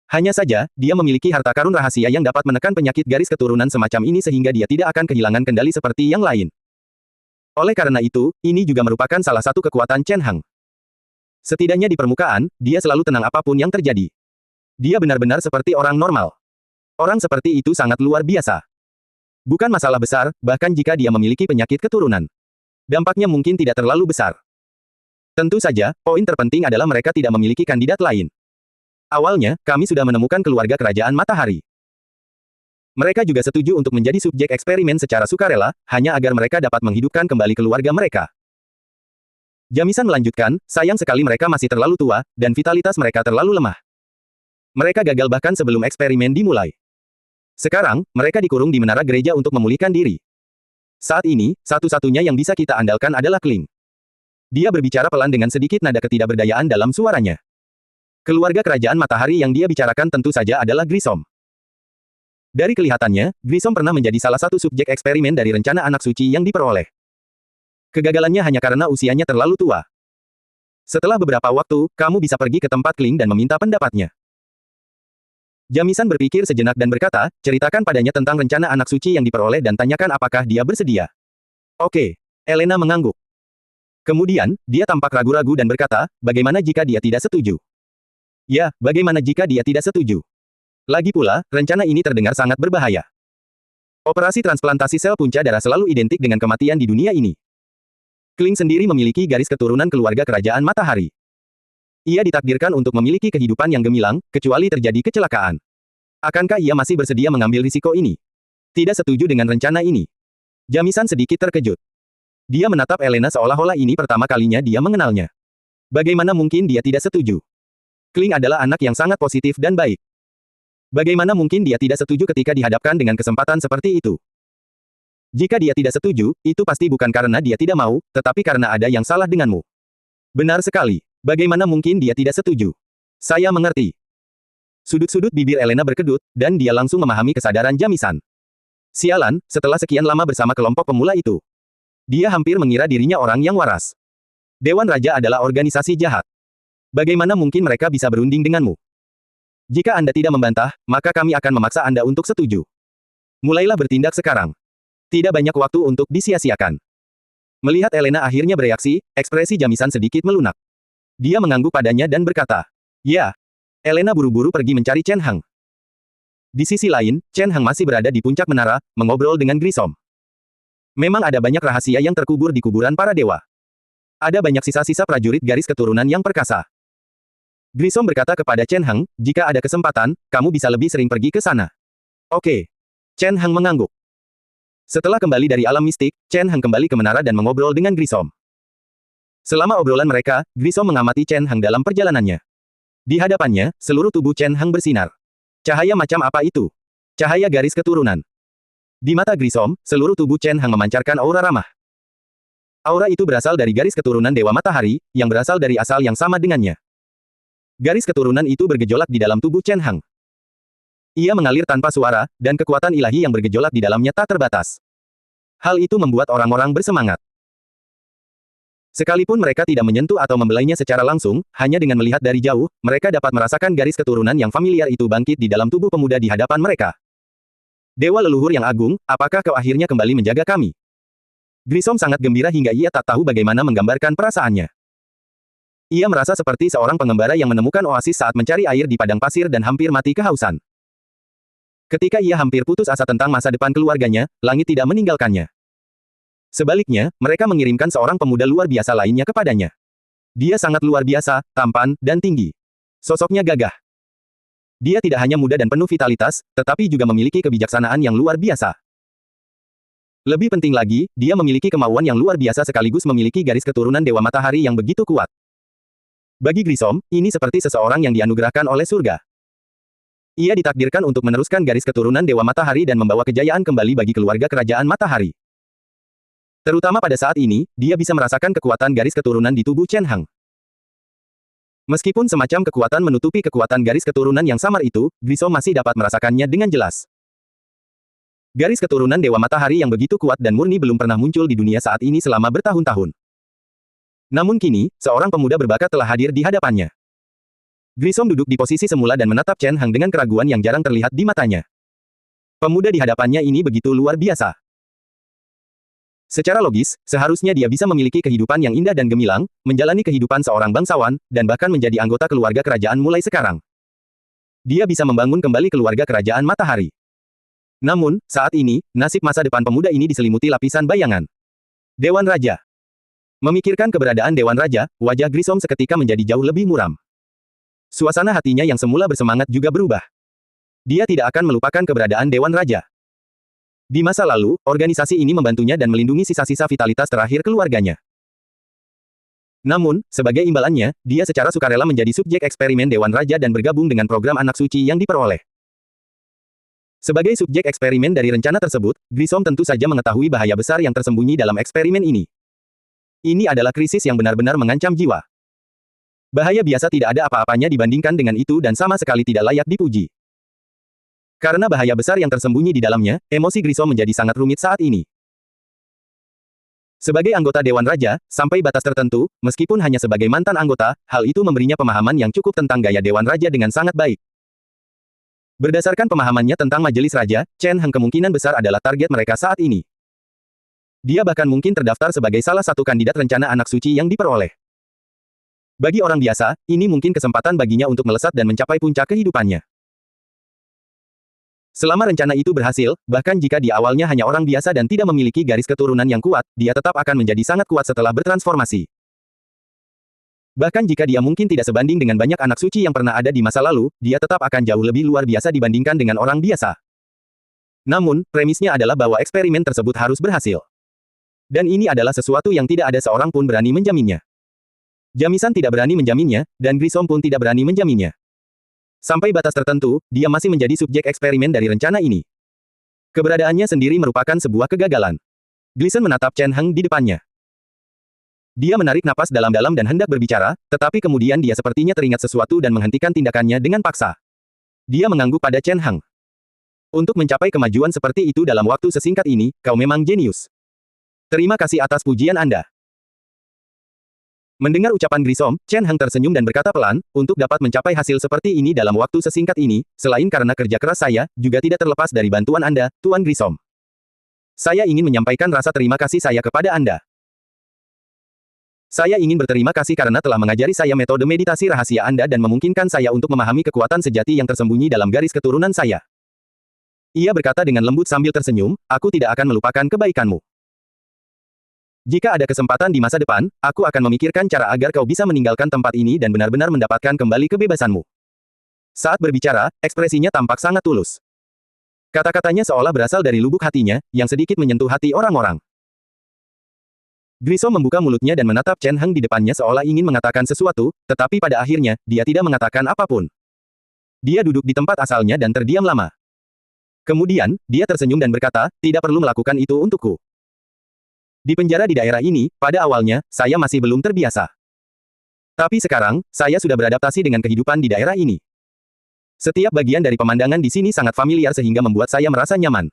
A: Hanya saja, dia memiliki harta karun rahasia yang dapat menekan penyakit garis keturunan semacam ini sehingga dia tidak akan kehilangan kendali seperti yang lain. Oleh karena itu, ini juga merupakan salah satu kekuatan Chen Heng. Setidaknya di permukaan, dia selalu tenang apapun yang terjadi. Dia benar-benar seperti orang normal. Orang seperti itu sangat luar biasa. Bukan masalah besar, bahkan jika dia memiliki penyakit keturunan. Dampaknya mungkin tidak terlalu besar. Tentu saja, poin terpenting adalah mereka tidak memiliki kandidat lain. Awalnya, kami sudah menemukan keluarga kerajaan Matahari. Mereka juga setuju untuk menjadi subjek eksperimen secara sukarela, hanya agar mereka dapat menghidupkan kembali keluarga mereka. Jamisan melanjutkan, sayang sekali mereka masih terlalu tua, dan vitalitas mereka terlalu lemah. Mereka gagal bahkan sebelum eksperimen dimulai. Sekarang, mereka dikurung di menara gereja untuk memulihkan diri. Saat ini, satu-satunya yang bisa kita andalkan adalah Kling. Dia berbicara pelan dengan sedikit nada ketidakberdayaan dalam suaranya. Keluarga kerajaan Matahari yang dia bicarakan tentu saja adalah Grissom. Dari kelihatannya, Grissom pernah menjadi salah satu subjek eksperimen dari rencana anak suci yang diperoleh. Kegagalannya hanya karena usianya terlalu tua. Setelah beberapa waktu, kamu bisa pergi ke tempat Kling dan meminta pendapatnya. Jamisan berpikir sejenak dan berkata, ceritakan padanya tentang rencana anak suci yang diperoleh dan tanyakan apakah dia bersedia. Oke. Elena mengangguk. Kemudian, dia tampak ragu-ragu dan berkata, bagaimana jika dia tidak setuju? Ya, bagaimana jika dia tidak setuju? Lagi pula, rencana ini terdengar sangat berbahaya. Operasi transplantasi sel punca darah selalu identik dengan kematian di dunia ini. Kling sendiri memiliki garis keturunan keluarga kerajaan Matahari. Ia ditakdirkan untuk memiliki kehidupan yang gemilang, kecuali terjadi kecelakaan. Akankah ia masih bersedia mengambil risiko ini? Tidak setuju dengan rencana ini. Jamisan sedikit terkejut. Dia menatap Elena seolah-olah ini pertama kalinya dia mengenalnya. Bagaimana mungkin dia tidak setuju? Kling adalah anak yang sangat positif dan baik. Bagaimana mungkin dia tidak setuju ketika dihadapkan dengan kesempatan seperti itu? Jika dia tidak setuju, itu pasti bukan karena dia tidak mau, tetapi karena ada yang salah denganmu. Benar sekali. Bagaimana mungkin dia tidak setuju? Saya mengerti. Sudut-sudut bibir Elena berkedut, dan dia langsung memahami kesadaran Jamisan. Sialan, setelah sekian lama bersama kelompok pemula itu. Dia hampir mengira dirinya orang yang waras. Dewan Raja adalah organisasi jahat. Bagaimana mungkin mereka bisa berunding denganmu? Jika Anda tidak membantah, maka kami akan memaksa Anda untuk setuju. Mulailah bertindak sekarang. Tidak banyak waktu untuk disia-siakan. Melihat Elena akhirnya bereaksi, ekspresi Jamisan sedikit melunak. Dia mengangguk padanya dan berkata, "Ya." Elena buru-buru pergi mencari Chen Hang. Di sisi lain, Chen Hang masih berada di puncak menara, mengobrol dengan Grissom. Memang ada banyak rahasia yang terkubur di kuburan para dewa. Ada banyak sisa-sisa prajurit garis keturunan yang perkasa. Grissom berkata kepada Chen Hang, "Jika ada kesempatan, kamu bisa lebih sering pergi ke sana." "Oke." Chen Hang mengangguk. Setelah kembali dari alam mistik, Chen Hang kembali ke menara dan mengobrol dengan Grissom. Selama obrolan mereka, Grissom mengamati Chen Hang dalam perjalanannya. Di hadapannya, seluruh tubuh Chen Hang bersinar. Cahaya macam apa itu? Cahaya garis keturunan. Di mata Grissom, seluruh tubuh Chen Hang memancarkan aura ramah. Aura itu berasal dari garis keturunan Dewa Matahari, yang berasal dari asal yang sama dengannya. Garis keturunan itu bergejolak di dalam tubuh Chen Hang. Ia mengalir tanpa suara, dan kekuatan ilahi yang bergejolak di dalamnya tak terbatas. Hal itu membuat orang-orang bersemangat. Sekalipun mereka tidak menyentuh atau membelainya secara langsung, hanya dengan melihat dari jauh, mereka dapat merasakan garis keturunan yang familiar itu bangkit di dalam tubuh pemuda di hadapan mereka. Dewa leluhur yang agung, apakah kau akhirnya kembali menjaga kami? Grissom sangat gembira hingga ia tak tahu bagaimana menggambarkan perasaannya. Ia merasa seperti seorang pengembara yang menemukan oasis saat mencari air di padang pasir dan hampir mati kehausan. Ketika ia hampir putus asa tentang masa depan keluarganya, langit tidak meninggalkannya. Sebaliknya, mereka mengirimkan seorang pemuda luar biasa lainnya kepadanya. Dia sangat luar biasa, tampan, dan tinggi. Sosoknya gagah. Dia tidak hanya muda dan penuh vitalitas, tetapi juga memiliki kebijaksanaan yang luar biasa. Lebih penting lagi, dia memiliki kemauan yang luar biasa sekaligus memiliki garis keturunan Dewa Matahari yang begitu kuat. Bagi Grissom, ini seperti seseorang yang dianugerahkan oleh surga. Ia ditakdirkan untuk meneruskan garis keturunan Dewa Matahari dan membawa kejayaan kembali bagi keluarga kerajaan Matahari. Terutama pada saat ini, dia bisa merasakan kekuatan garis keturunan di tubuh Chen Hang. Meskipun semacam kekuatan menutupi kekuatan garis keturunan yang samar itu, Grissom masih dapat merasakannya dengan jelas. Garis keturunan Dewa Matahari yang begitu kuat dan murni belum pernah muncul di dunia saat ini selama bertahun-tahun. Namun kini, seorang pemuda berbakat telah hadir di hadapannya. Grissom duduk di posisi semula dan menatap Chen Hang dengan keraguan yang jarang terlihat di matanya. Pemuda di hadapannya ini begitu luar biasa. Secara logis, seharusnya dia bisa memiliki kehidupan yang indah dan gemilang, menjalani kehidupan seorang bangsawan, dan bahkan menjadi anggota keluarga kerajaan mulai sekarang. Dia bisa membangun kembali keluarga kerajaan Matahari. Namun, saat ini, nasib masa depan pemuda ini diselimuti lapisan bayangan. Dewan Raja. Memikirkan keberadaan Dewan Raja, wajah Grissom seketika menjadi jauh lebih muram. Suasana hatinya yang semula bersemangat juga berubah. Dia tidak akan melupakan keberadaan Dewan Raja. Di masa lalu, organisasi ini membantunya dan melindungi sisa-sisa vitalitas terakhir keluarganya. Namun, sebagai imbalannya, dia secara sukarela menjadi subjek eksperimen Dewan Raja dan bergabung dengan program anak suci yang diperoleh. Sebagai subjek eksperimen dari rencana tersebut, Grissom tentu saja mengetahui bahaya besar yang tersembunyi dalam eksperimen ini. Ini adalah krisis yang benar-benar mengancam jiwa. Bahaya biasa tidak ada apa-apanya dibandingkan dengan itu dan sama sekali tidak layak dipuji. Karena bahaya besar yang tersembunyi di dalamnya, emosi Grissom menjadi sangat rumit saat ini. Sebagai anggota Dewan Raja, sampai batas tertentu, meskipun hanya sebagai mantan anggota, hal itu memberinya pemahaman yang cukup tentang gaya Dewan Raja dengan sangat baik. Berdasarkan pemahamannya tentang Majelis Raja, Chen Hang kemungkinan besar adalah target mereka saat ini. Dia bahkan mungkin terdaftar sebagai salah satu kandidat rencana anak suci yang diperoleh. Bagi orang biasa, ini mungkin kesempatan baginya untuk melesat dan mencapai puncak kehidupannya. Selama rencana itu berhasil, bahkan jika di awalnya hanya orang biasa dan tidak memiliki garis keturunan yang kuat, dia tetap akan menjadi sangat kuat setelah bertransformasi. Bahkan jika dia mungkin tidak sebanding dengan banyak anak suci yang pernah ada di masa lalu, dia tetap akan jauh lebih luar biasa dibandingkan dengan orang biasa. Namun, premisnya adalah bahwa eksperimen tersebut harus berhasil. Dan ini adalah sesuatu yang tidak ada seorang pun berani menjaminnya. Jamisan tidak berani menjaminnya, dan Grissom pun tidak berani menjaminnya. Sampai batas tertentu, dia masih menjadi subjek eksperimen dari rencana ini. Keberadaannya sendiri merupakan sebuah kegagalan. Gleason menatap Chen Heng di depannya. Dia menarik napas dalam-dalam dan hendak berbicara, tetapi kemudian dia sepertinya teringat sesuatu dan menghentikan tindakannya dengan paksa. Dia mengangguk pada Chen Heng. Untuk mencapai kemajuan seperti itu dalam waktu sesingkat ini, kau memang jenius. Terima kasih atas pujian Anda. Mendengar ucapan Grissom, Chen Heng tersenyum dan berkata pelan, untuk dapat mencapai hasil seperti ini dalam waktu sesingkat ini, selain karena kerja keras saya, juga tidak terlepas dari bantuan Anda, Tuan Grissom. Saya ingin menyampaikan rasa terima kasih saya kepada Anda. Saya ingin berterima kasih karena telah mengajari saya metode meditasi rahasia Anda dan memungkinkan saya untuk memahami kekuatan sejati yang tersembunyi dalam garis keturunan saya. Ia berkata dengan lembut sambil tersenyum, aku tidak akan melupakan kebaikanmu. Jika ada kesempatan di masa depan, aku akan memikirkan cara agar kau bisa meninggalkan tempat ini dan benar-benar mendapatkan kembali kebebasanmu. Saat berbicara, ekspresinya tampak sangat tulus. Kata-katanya seolah berasal dari lubuk hatinya, yang sedikit menyentuh hati orang-orang. Grissom membuka mulutnya dan menatap Chen Heng di depannya seolah ingin mengatakan sesuatu, tetapi pada akhirnya, dia tidak mengatakan apapun. Dia duduk di tempat asalnya dan terdiam lama. Kemudian, dia tersenyum dan berkata, tidak perlu melakukan itu untukku. Di penjara di daerah ini, pada awalnya, saya masih belum terbiasa. Tapi sekarang, saya sudah beradaptasi dengan kehidupan di daerah ini. Setiap bagian dari pemandangan di sini sangat familiar sehingga membuat saya merasa nyaman.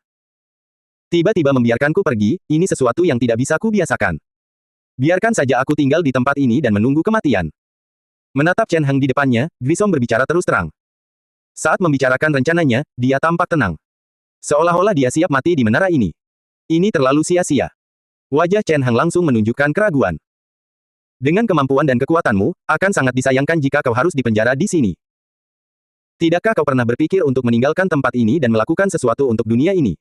A: Tiba-tiba membiarkanku pergi, ini sesuatu yang tidak bisa kubiasakan. Biarkan saja aku tinggal di tempat ini dan menunggu kematian. Menatap Chen Heng di depannya, Grissom berbicara terus terang. Saat membicarakan rencananya, dia tampak tenang. Seolah-olah dia siap mati di menara ini. Ini terlalu sia-sia. Wajah Chen Heng langsung menunjukkan keraguan. Dengan kemampuan dan kekuatanmu, akan sangat disayangkan jika kau harus dipenjara di sini. Tidakkah kau pernah berpikir untuk meninggalkan tempat ini dan melakukan sesuatu untuk dunia ini?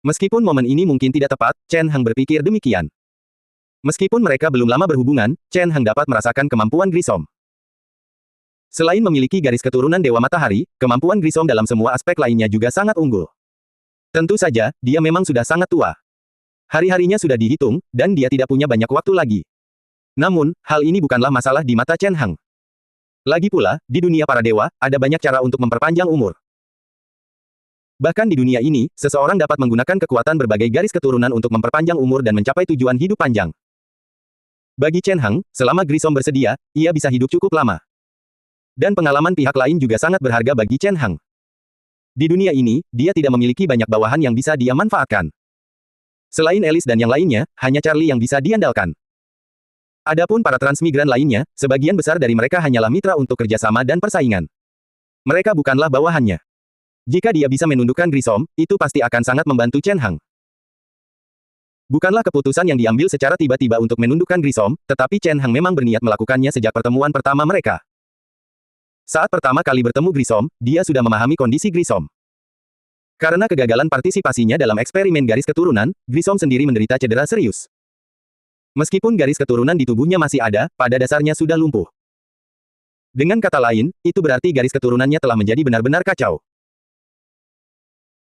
A: Meskipun momen ini mungkin tidak tepat, Chen Heng berpikir demikian. Meskipun mereka belum lama berhubungan, Chen Heng dapat merasakan kemampuan Grissom. Selain memiliki garis keturunan Dewa Matahari, kemampuan Grissom dalam semua aspek lainnya juga sangat unggul. Tentu saja, dia memang sudah sangat tua. Hari-harinya sudah dihitung, dan dia tidak punya banyak waktu lagi. Namun, hal ini bukanlah masalah di mata Chen Heng. Lagi pula, di dunia para dewa, ada banyak cara untuk memperpanjang umur. Bahkan di dunia ini, seseorang dapat menggunakan kekuatan berbagai garis keturunan untuk memperpanjang umur dan mencapai tujuan hidup panjang. Bagi Chen Heng, selama Grissom bersedia, ia bisa hidup cukup lama. Dan pengalaman pihak lain juga sangat berharga bagi Chen Heng. Di dunia ini, dia tidak memiliki banyak bawahan yang bisa dia manfaatkan. Selain Alice dan yang lainnya, hanya Charlie yang bisa diandalkan. Adapun para transmigran lainnya, sebagian besar dari mereka hanyalah mitra untuk kerjasama dan persaingan. Mereka bukanlah bawahannya. Jika dia bisa menundukkan Grissom, itu pasti akan sangat membantu Chen Heng. Bukanlah keputusan yang diambil secara tiba-tiba untuk menundukkan Grissom, tetapi Chen Heng memang berniat melakukannya sejak pertemuan pertama mereka. Saat pertama kali bertemu Grissom, dia sudah memahami kondisi Grissom. Karena kegagalan partisipasinya dalam eksperimen garis keturunan, Grissom sendiri menderita cedera serius. Meskipun garis keturunan di tubuhnya masih ada, pada dasarnya sudah lumpuh. Dengan kata lain, itu berarti garis keturunannya telah menjadi benar-benar kacau.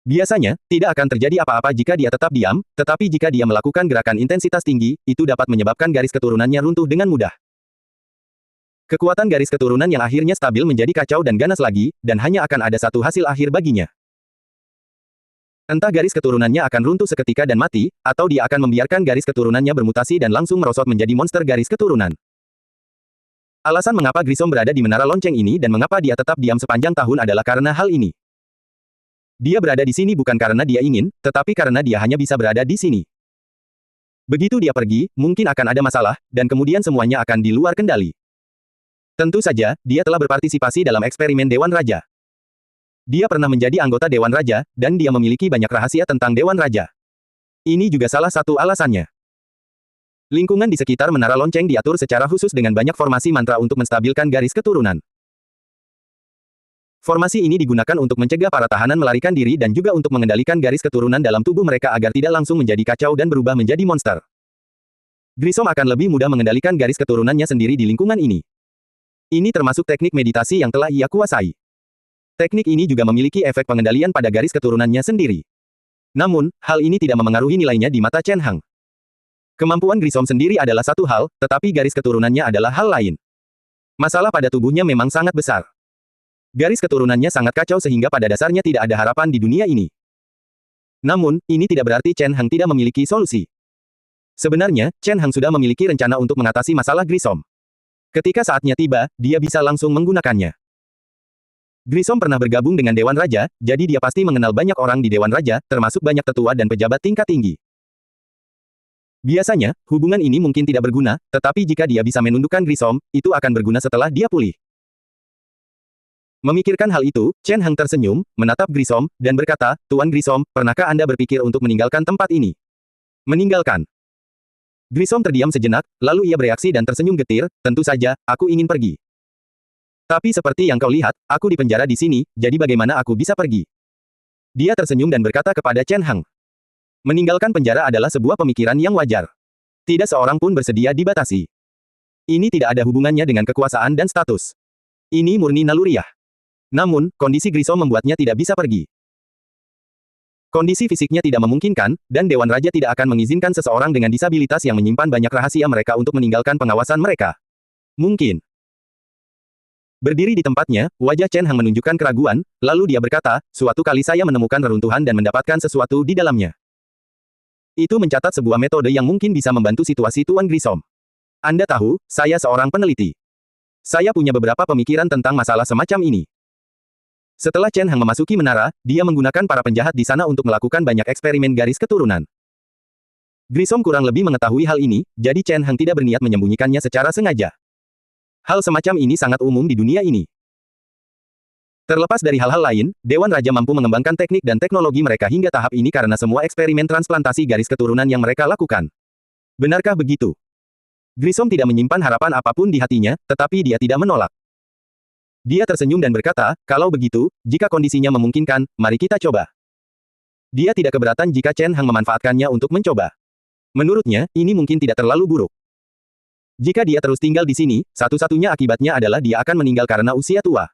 A: Biasanya, tidak akan terjadi apa-apa jika dia tetap diam, tetapi jika dia melakukan gerakan intensitas tinggi, itu dapat menyebabkan garis keturunannya runtuh dengan mudah. Kekuatan garis keturunan yang akhirnya stabil menjadi kacau dan ganas lagi, dan hanya akan ada satu hasil akhir baginya. Entah garis keturunannya akan runtuh seketika dan mati, atau dia akan membiarkan garis keturunannya bermutasi dan langsung merosot menjadi monster garis keturunan. Alasan mengapa Grissom berada di menara lonceng ini dan mengapa dia tetap diam sepanjang tahun adalah karena hal ini. Dia berada di sini bukan karena dia ingin, tetapi karena dia hanya bisa berada di sini. Begitu dia pergi, mungkin akan ada masalah, dan kemudian semuanya akan di luar kendali. Tentu saja, dia telah berpartisipasi dalam eksperimen Dewan Raja. Dia pernah menjadi anggota Dewan Raja, dan dia memiliki banyak rahasia tentang Dewan Raja. Ini juga salah satu alasannya. Lingkungan di sekitar menara lonceng diatur secara khusus dengan banyak formasi mantra untuk menstabilkan garis keturunan. Formasi ini digunakan untuk mencegah para tahanan melarikan diri dan juga untuk mengendalikan garis keturunan dalam tubuh mereka agar tidak langsung menjadi kacau dan berubah menjadi monster. Grissom akan lebih mudah mengendalikan garis keturunannya sendiri di lingkungan ini. Ini termasuk teknik meditasi yang telah ia kuasai. Teknik ini juga memiliki efek pengendalian pada garis keturunannya sendiri. Namun, hal ini tidak memengaruhi nilainya di mata Chen Hang. Kemampuan Grissom sendiri adalah satu hal, tetapi garis keturunannya adalah hal lain. Masalah pada tubuhnya memang sangat besar. Garis keturunannya sangat kacau sehingga pada dasarnya tidak ada harapan di dunia ini. Namun, ini tidak berarti Chen Hang tidak memiliki solusi. Sebenarnya, Chen Hang sudah memiliki rencana untuk mengatasi masalah Grissom. Ketika saatnya tiba, dia bisa langsung menggunakannya. Grissom pernah bergabung dengan Dewan Raja, jadi dia pasti mengenal banyak orang di Dewan Raja, termasuk banyak tetua dan pejabat tingkat tinggi. Biasanya, hubungan ini mungkin tidak berguna, tetapi jika dia bisa menundukkan Grissom, itu akan berguna setelah dia pulih. Memikirkan hal itu, Chen Hang tersenyum, menatap Grissom, dan berkata, Tuan Grissom, pernahkah Anda berpikir untuk meninggalkan tempat ini? Meninggalkan. Grissom terdiam sejenak, lalu ia bereaksi dan tersenyum getir, tentu saja, aku ingin pergi. Tapi seperti yang kau lihat, aku dipenjara di sini, jadi bagaimana aku bisa pergi? Dia tersenyum dan berkata kepada Chen Hang. Meninggalkan penjara adalah sebuah pemikiran yang wajar. Tidak seorang pun bersedia dibatasi. Ini tidak ada hubungannya dengan kekuasaan dan status. Ini murni naluriah. Namun, kondisi Grissom membuatnya tidak bisa pergi. Kondisi fisiknya tidak memungkinkan, dan Dewan Raja tidak akan mengizinkan seseorang dengan disabilitas yang menyimpan banyak rahasia mereka untuk meninggalkan pengawasan mereka. Mungkin. Berdiri di tempatnya, wajah Chen Hang menunjukkan keraguan, lalu dia berkata, suatu kali saya menemukan reruntuhan dan mendapatkan sesuatu di dalamnya. Itu mencatat sebuah metode yang mungkin bisa membantu situasi Tuan Grissom. Anda tahu, saya seorang peneliti. Saya punya beberapa pemikiran tentang masalah semacam ini. Setelah Chen Hang memasuki menara, dia menggunakan para penjahat di sana untuk melakukan banyak eksperimen garis keturunan. Grissom kurang lebih mengetahui hal ini, jadi Chen Hang tidak berniat menyembunyikannya secara sengaja. Hal semacam ini sangat umum di dunia ini. Terlepas dari hal-hal lain, Dewan Raja mampu mengembangkan teknik dan teknologi mereka hingga tahap ini karena semua eksperimen transplantasi garis keturunan yang mereka lakukan. Benarkah begitu? Grissom tidak menyimpan harapan apapun di hatinya, tetapi dia tidak menolak. Dia tersenyum dan berkata, kalau begitu, jika kondisinya memungkinkan, mari kita coba. Dia tidak keberatan jika Chen Hang memanfaatkannya untuk mencoba. Menurutnya, ini mungkin tidak terlalu buruk. Jika dia terus tinggal di sini, satu-satunya akibatnya adalah dia akan meninggal karena usia tua.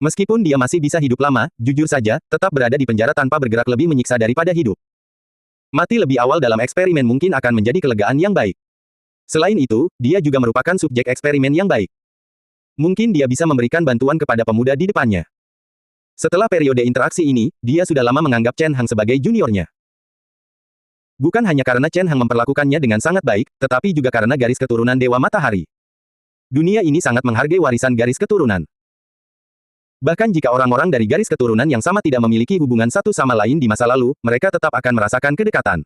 A: Meskipun dia masih bisa hidup lama, jujur saja, tetap berada di penjara tanpa bergerak lebih menyiksa daripada hidup. Mati lebih awal dalam eksperimen mungkin akan menjadi kelegaan yang baik. Selain itu, dia juga merupakan subjek eksperimen yang baik. Mungkin dia bisa memberikan bantuan kepada pemuda di depannya. Setelah periode interaksi ini, dia sudah lama menganggap Chen Hang sebagai juniornya. Bukan hanya karena Chen Hang memperlakukannya dengan sangat baik, tetapi juga karena garis keturunan Dewa Matahari. Dunia ini sangat menghargai warisan garis keturunan. Bahkan jika orang-orang dari garis keturunan yang sama tidak memiliki hubungan satu sama lain di masa lalu, mereka tetap akan merasakan kedekatan.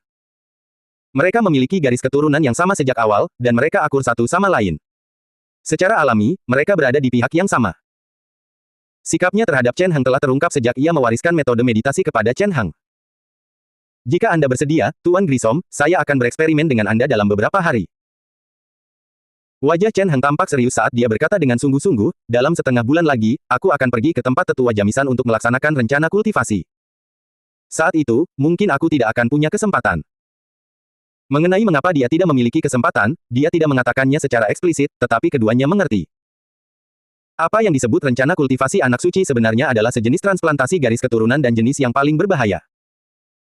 A: Mereka memiliki garis keturunan yang sama sejak awal, dan mereka akur satu sama lain. Secara alami, mereka berada di pihak yang sama. Sikapnya terhadap Chen Hang telah terungkap sejak ia mewariskan metode meditasi kepada Chen Hang. Jika Anda bersedia, Tuan Grissom, saya akan bereksperimen dengan Anda dalam beberapa hari. Wajah Chen Hang tampak serius saat dia berkata dengan sungguh-sungguh, dalam setengah bulan lagi, aku akan pergi ke tempat tetua Jamisan untuk melaksanakan rencana kultivasi. Saat itu, mungkin aku tidak akan punya kesempatan. Mengenai mengapa dia tidak memiliki kesempatan, dia tidak mengatakannya secara eksplisit, tetapi keduanya mengerti. Apa yang disebut rencana kultivasi anak suci sebenarnya adalah sejenis transplantasi garis keturunan dan jenis yang paling berbahaya.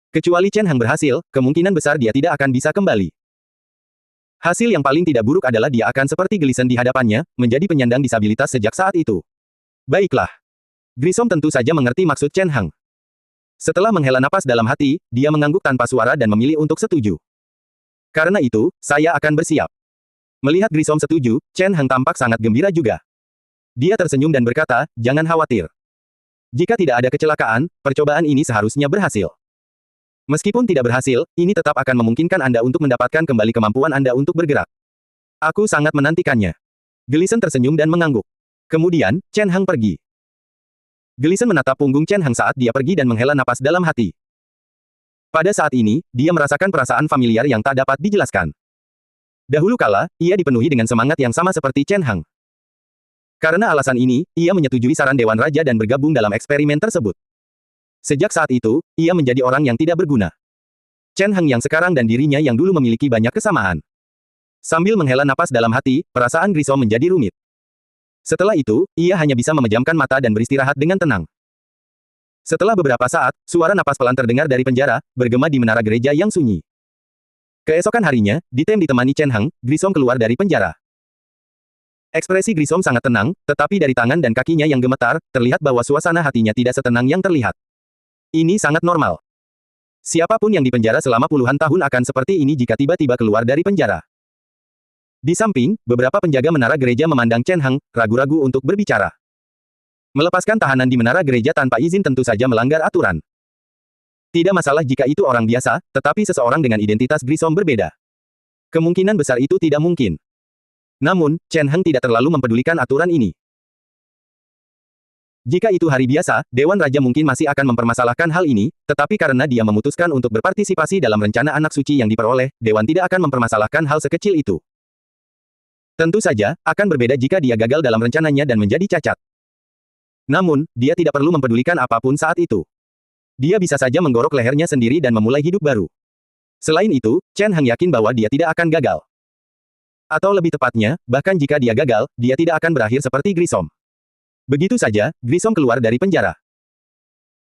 A: Kecuali Chen Hang berhasil, kemungkinan besar dia tidak akan bisa kembali. Hasil yang paling tidak buruk adalah dia akan seperti Gleason di hadapannya, menjadi penyandang disabilitas sejak saat itu. Baiklah. Grissom tentu saja mengerti maksud Chen Hang. Setelah menghela napas dalam hati, dia mengangguk tanpa suara dan memilih untuk setuju. Karena itu, saya akan bersiap. Melihat Grissom setuju, Chen Hang tampak sangat gembira juga. Dia tersenyum dan berkata, jangan khawatir. Jika tidak ada kecelakaan, percobaan ini seharusnya berhasil. Meskipun tidak berhasil, ini tetap akan memungkinkan Anda untuk mendapatkan kembali kemampuan Anda untuk bergerak. Aku sangat menantikannya. Gleason tersenyum dan mengangguk. Kemudian, Chen Hang pergi. Gleason menatap punggung Chen Hang saat dia pergi dan menghela napas dalam hati. Pada saat ini, dia merasakan perasaan familiar yang tak dapat dijelaskan. Dahulu kala, ia dipenuhi dengan semangat yang sama seperti Chen Hang. Karena alasan ini, ia menyetujui saran Dewan Raja dan bergabung dalam eksperimen tersebut. Sejak saat itu, ia menjadi orang yang tidak berguna. Chen Hang yang sekarang dan dirinya yang dulu memiliki banyak kesamaan. Sambil menghela napas dalam hati, perasaan Grissom menjadi rumit. Setelah itu, ia hanya bisa memejamkan mata dan beristirahat dengan tenang. Setelah beberapa saat, suara napas pelan terdengar dari penjara, bergema di menara gereja yang sunyi. Keesokan harinya, Ditem ditemani Chen Heng, Grissom keluar dari penjara. Ekspresi Grissom sangat tenang, tetapi dari tangan dan kakinya yang gemetar, terlihat bahwa suasana hatinya tidak setenang yang terlihat. Ini sangat normal. Siapapun yang dipenjara selama puluhan tahun akan seperti ini jika tiba-tiba keluar dari penjara. Di samping, beberapa penjaga menara gereja memandang Chen Heng, ragu-ragu untuk berbicara. Melepaskan tahanan di menara gereja tanpa izin tentu saja melanggar aturan. Tidak masalah jika itu orang biasa, tetapi seseorang dengan identitas Grissom berbeda. Kemungkinan besar itu tidak mungkin. Namun, Chen Heng tidak terlalu mempedulikan aturan ini. Jika itu hari biasa, Dewan Raja mungkin masih akan mempermasalahkan hal ini, tetapi karena dia memutuskan untuk berpartisipasi dalam rencana anak suci yang diperoleh, Dewan tidak akan mempermasalahkan hal sekecil itu. Tentu saja, akan berbeda jika dia gagal dalam rencananya dan menjadi cacat. Namun, dia tidak perlu mempedulikan apapun saat itu. Dia bisa saja menggorok lehernya sendiri dan memulai hidup baru. Selain itu, Chen Heng yakin bahwa dia tidak akan gagal. Atau lebih tepatnya, bahkan jika dia gagal, dia tidak akan berakhir seperti Grissom. Begitu saja, Grissom keluar dari penjara.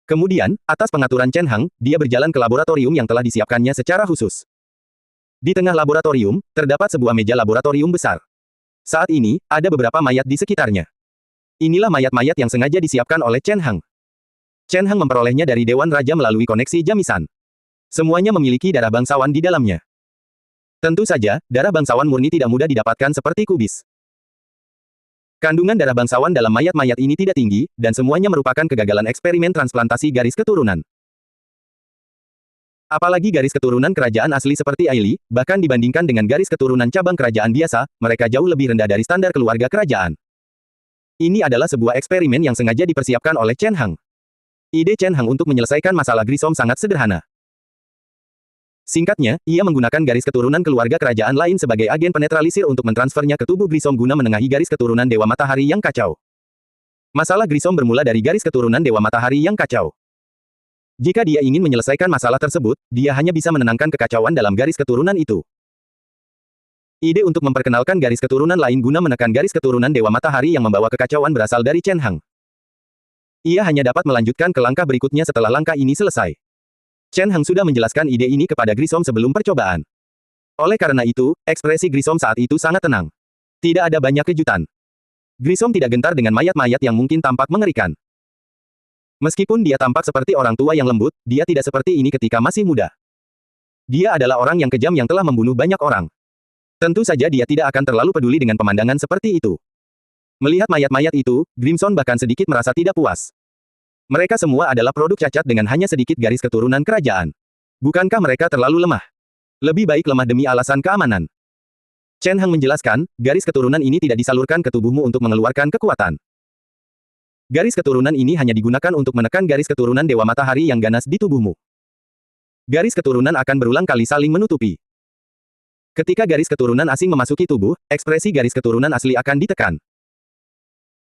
A: Kemudian, atas pengaturan Chen Heng, dia berjalan ke laboratorium yang telah disiapkannya secara khusus. Di tengah laboratorium, terdapat sebuah meja laboratorium besar. Saat ini, ada beberapa mayat di sekitarnya. Inilah mayat-mayat yang sengaja disiapkan oleh Chen Heng. Chen Heng memperolehnya dari Dewan Raja melalui koneksi jamisan. Semuanya memiliki darah bangsawan di dalamnya. Tentu saja, darah bangsawan murni tidak mudah didapatkan seperti kubis. Kandungan darah bangsawan dalam mayat-mayat ini tidak tinggi, dan semuanya merupakan kegagalan eksperimen transplantasi garis keturunan. Apalagi garis keturunan kerajaan asli seperti Aili, bahkan dibandingkan dengan garis keturunan cabang kerajaan biasa, mereka jauh lebih rendah dari standar keluarga kerajaan. Ini adalah sebuah eksperimen yang sengaja dipersiapkan oleh Chen Heng. Ide Chen Heng untuk menyelesaikan masalah Grissom sangat sederhana. Singkatnya, ia menggunakan garis keturunan keluarga kerajaan lain sebagai agen penetralisir untuk mentransfernya ke tubuh Grissom guna menengahi garis keturunan Dewa Matahari yang kacau. Masalah Grissom bermula dari garis keturunan Dewa Matahari yang kacau. Jika dia ingin menyelesaikan masalah tersebut, dia hanya bisa menenangkan kekacauan dalam garis keturunan itu. Ide untuk memperkenalkan garis keturunan lain guna menekan garis keturunan Dewa Matahari yang membawa kekacauan berasal dari Chen Heng. Ia hanya dapat melanjutkan ke langkah berikutnya setelah langkah ini selesai. Chen Heng sudah menjelaskan ide ini kepada Grissom sebelum percobaan. Oleh karena itu, ekspresi Grissom saat itu sangat tenang. Tidak ada banyak kejutan. Grissom tidak gentar dengan mayat-mayat yang mungkin tampak mengerikan. Meskipun dia tampak seperti orang tua yang lembut, dia tidak seperti ini ketika masih muda. Dia adalah orang yang kejam yang telah membunuh banyak orang. Tentu saja dia tidak akan terlalu peduli dengan pemandangan seperti itu. Melihat mayat-mayat itu, Grimson bahkan sedikit merasa tidak puas. Mereka semua adalah produk cacat dengan hanya sedikit garis keturunan kerajaan. Bukankah mereka terlalu lemah? Lebih baik lemah demi alasan keamanan. Chen Heng menjelaskan, garis keturunan ini tidak disalurkan ke tubuhmu untuk mengeluarkan kekuatan. Garis keturunan ini hanya digunakan untuk menekan garis keturunan Dewa Matahari yang ganas di tubuhmu. Garis keturunan akan berulang kali saling menutupi. Ketika garis keturunan asing memasuki tubuh, ekspresi garis keturunan asli akan ditekan.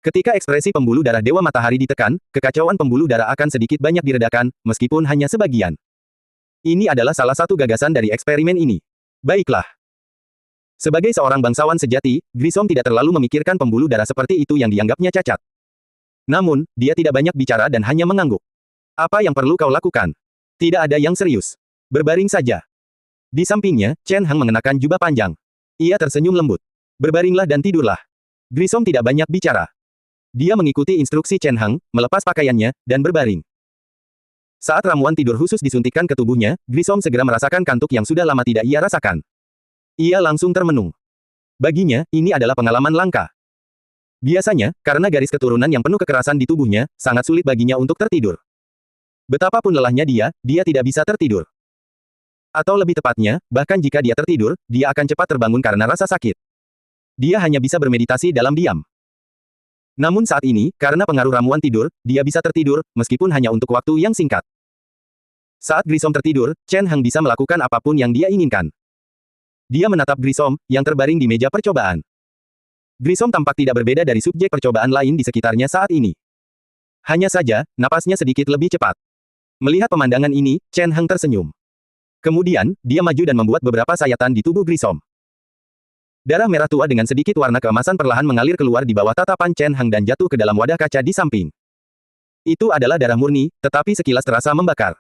A: Ketika ekspresi pembuluh darah Dewa Matahari ditekan, kekacauan pembuluh darah akan sedikit banyak diredakan, meskipun hanya sebagian. Ini adalah salah satu gagasan dari eksperimen ini. Baiklah. Sebagai seorang bangsawan sejati, Grissom tidak terlalu memikirkan pembuluh darah seperti itu yang dianggapnya cacat. Namun, dia tidak banyak bicara dan hanya mengangguk. Apa yang perlu kau lakukan? Tidak ada yang serius. Berbaring saja. Di sampingnya, Chen Heng mengenakan jubah panjang. Ia tersenyum lembut. Berbaringlah dan tidurlah. Grissom tidak banyak bicara. Dia mengikuti instruksi Chen Heng, melepas pakaiannya, dan berbaring. Saat ramuan tidur khusus disuntikkan ke tubuhnya, Grissom segera merasakan kantuk yang sudah lama tidak ia rasakan. Ia langsung termenung. Baginya, ini adalah pengalaman langka. Biasanya, karena garis keturunan yang penuh kekerasan di tubuhnya, sangat sulit baginya untuk tertidur. Betapapun lelahnya dia tidak bisa tertidur. Atau lebih tepatnya, bahkan jika dia tertidur, dia akan cepat terbangun karena rasa sakit. Dia hanya bisa bermeditasi dalam diam. Namun saat ini, karena pengaruh ramuan tidur, dia bisa tertidur, meskipun hanya untuk waktu yang singkat. Saat Grissom tertidur, Chen Heng bisa melakukan apapun yang dia inginkan. Dia menatap Grissom, yang terbaring di meja percobaan. Grissom tampak tidak berbeda dari subjek percobaan lain di sekitarnya saat ini. Hanya saja, napasnya sedikit lebih cepat. Melihat pemandangan ini, Chen Heng tersenyum. Kemudian, dia maju dan membuat beberapa sayatan di tubuh Grissom. Darah merah tua dengan sedikit warna keemasan perlahan mengalir keluar di bawah tatapan Chen Heng dan jatuh ke dalam wadah kaca di samping. Itu adalah darah murni, tetapi sekilas terasa membakar.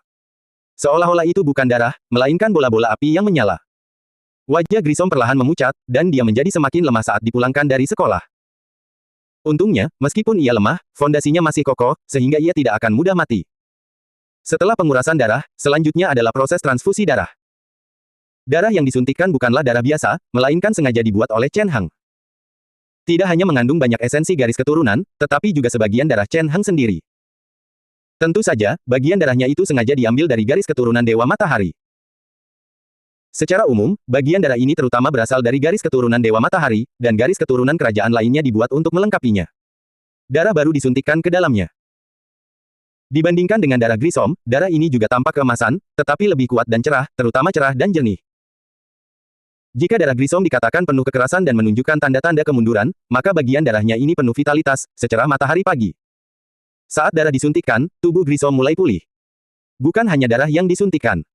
A: Seolah-olah itu bukan darah, melainkan bola-bola api yang menyala. Wajah Grissom perlahan memucat, dan dia menjadi semakin lemah saat dipulangkan dari sekolah. Untungnya, meskipun ia lemah, fondasinya masih kokoh, sehingga ia tidak akan mudah mati. Setelah pengurasan darah, selanjutnya adalah proses transfusi darah. Darah yang disuntikkan bukanlah darah biasa, melainkan sengaja dibuat oleh Chen Heng. Tidak hanya mengandung banyak esensi garis keturunan, tetapi juga sebagian darah Chen Heng sendiri. Tentu saja, bagian darahnya itu sengaja diambil dari garis keturunan Dewa Matahari. Secara umum, bagian darah ini terutama berasal dari garis keturunan Dewa Matahari, dan garis keturunan kerajaan lainnya dibuat untuk melengkapinya. Darah baru disuntikkan ke dalamnya. Dibandingkan dengan darah Grissom, darah ini juga tampak keemasan, tetapi lebih kuat dan cerah, terutama cerah dan jernih. Jika darah Grissom dikatakan penuh kekerasan dan menunjukkan tanda-tanda kemunduran, maka bagian darahnya ini penuh vitalitas, secerah matahari pagi. Saat darah disuntikkan, tubuh Grissom mulai pulih. Bukan hanya darah yang disuntikkan.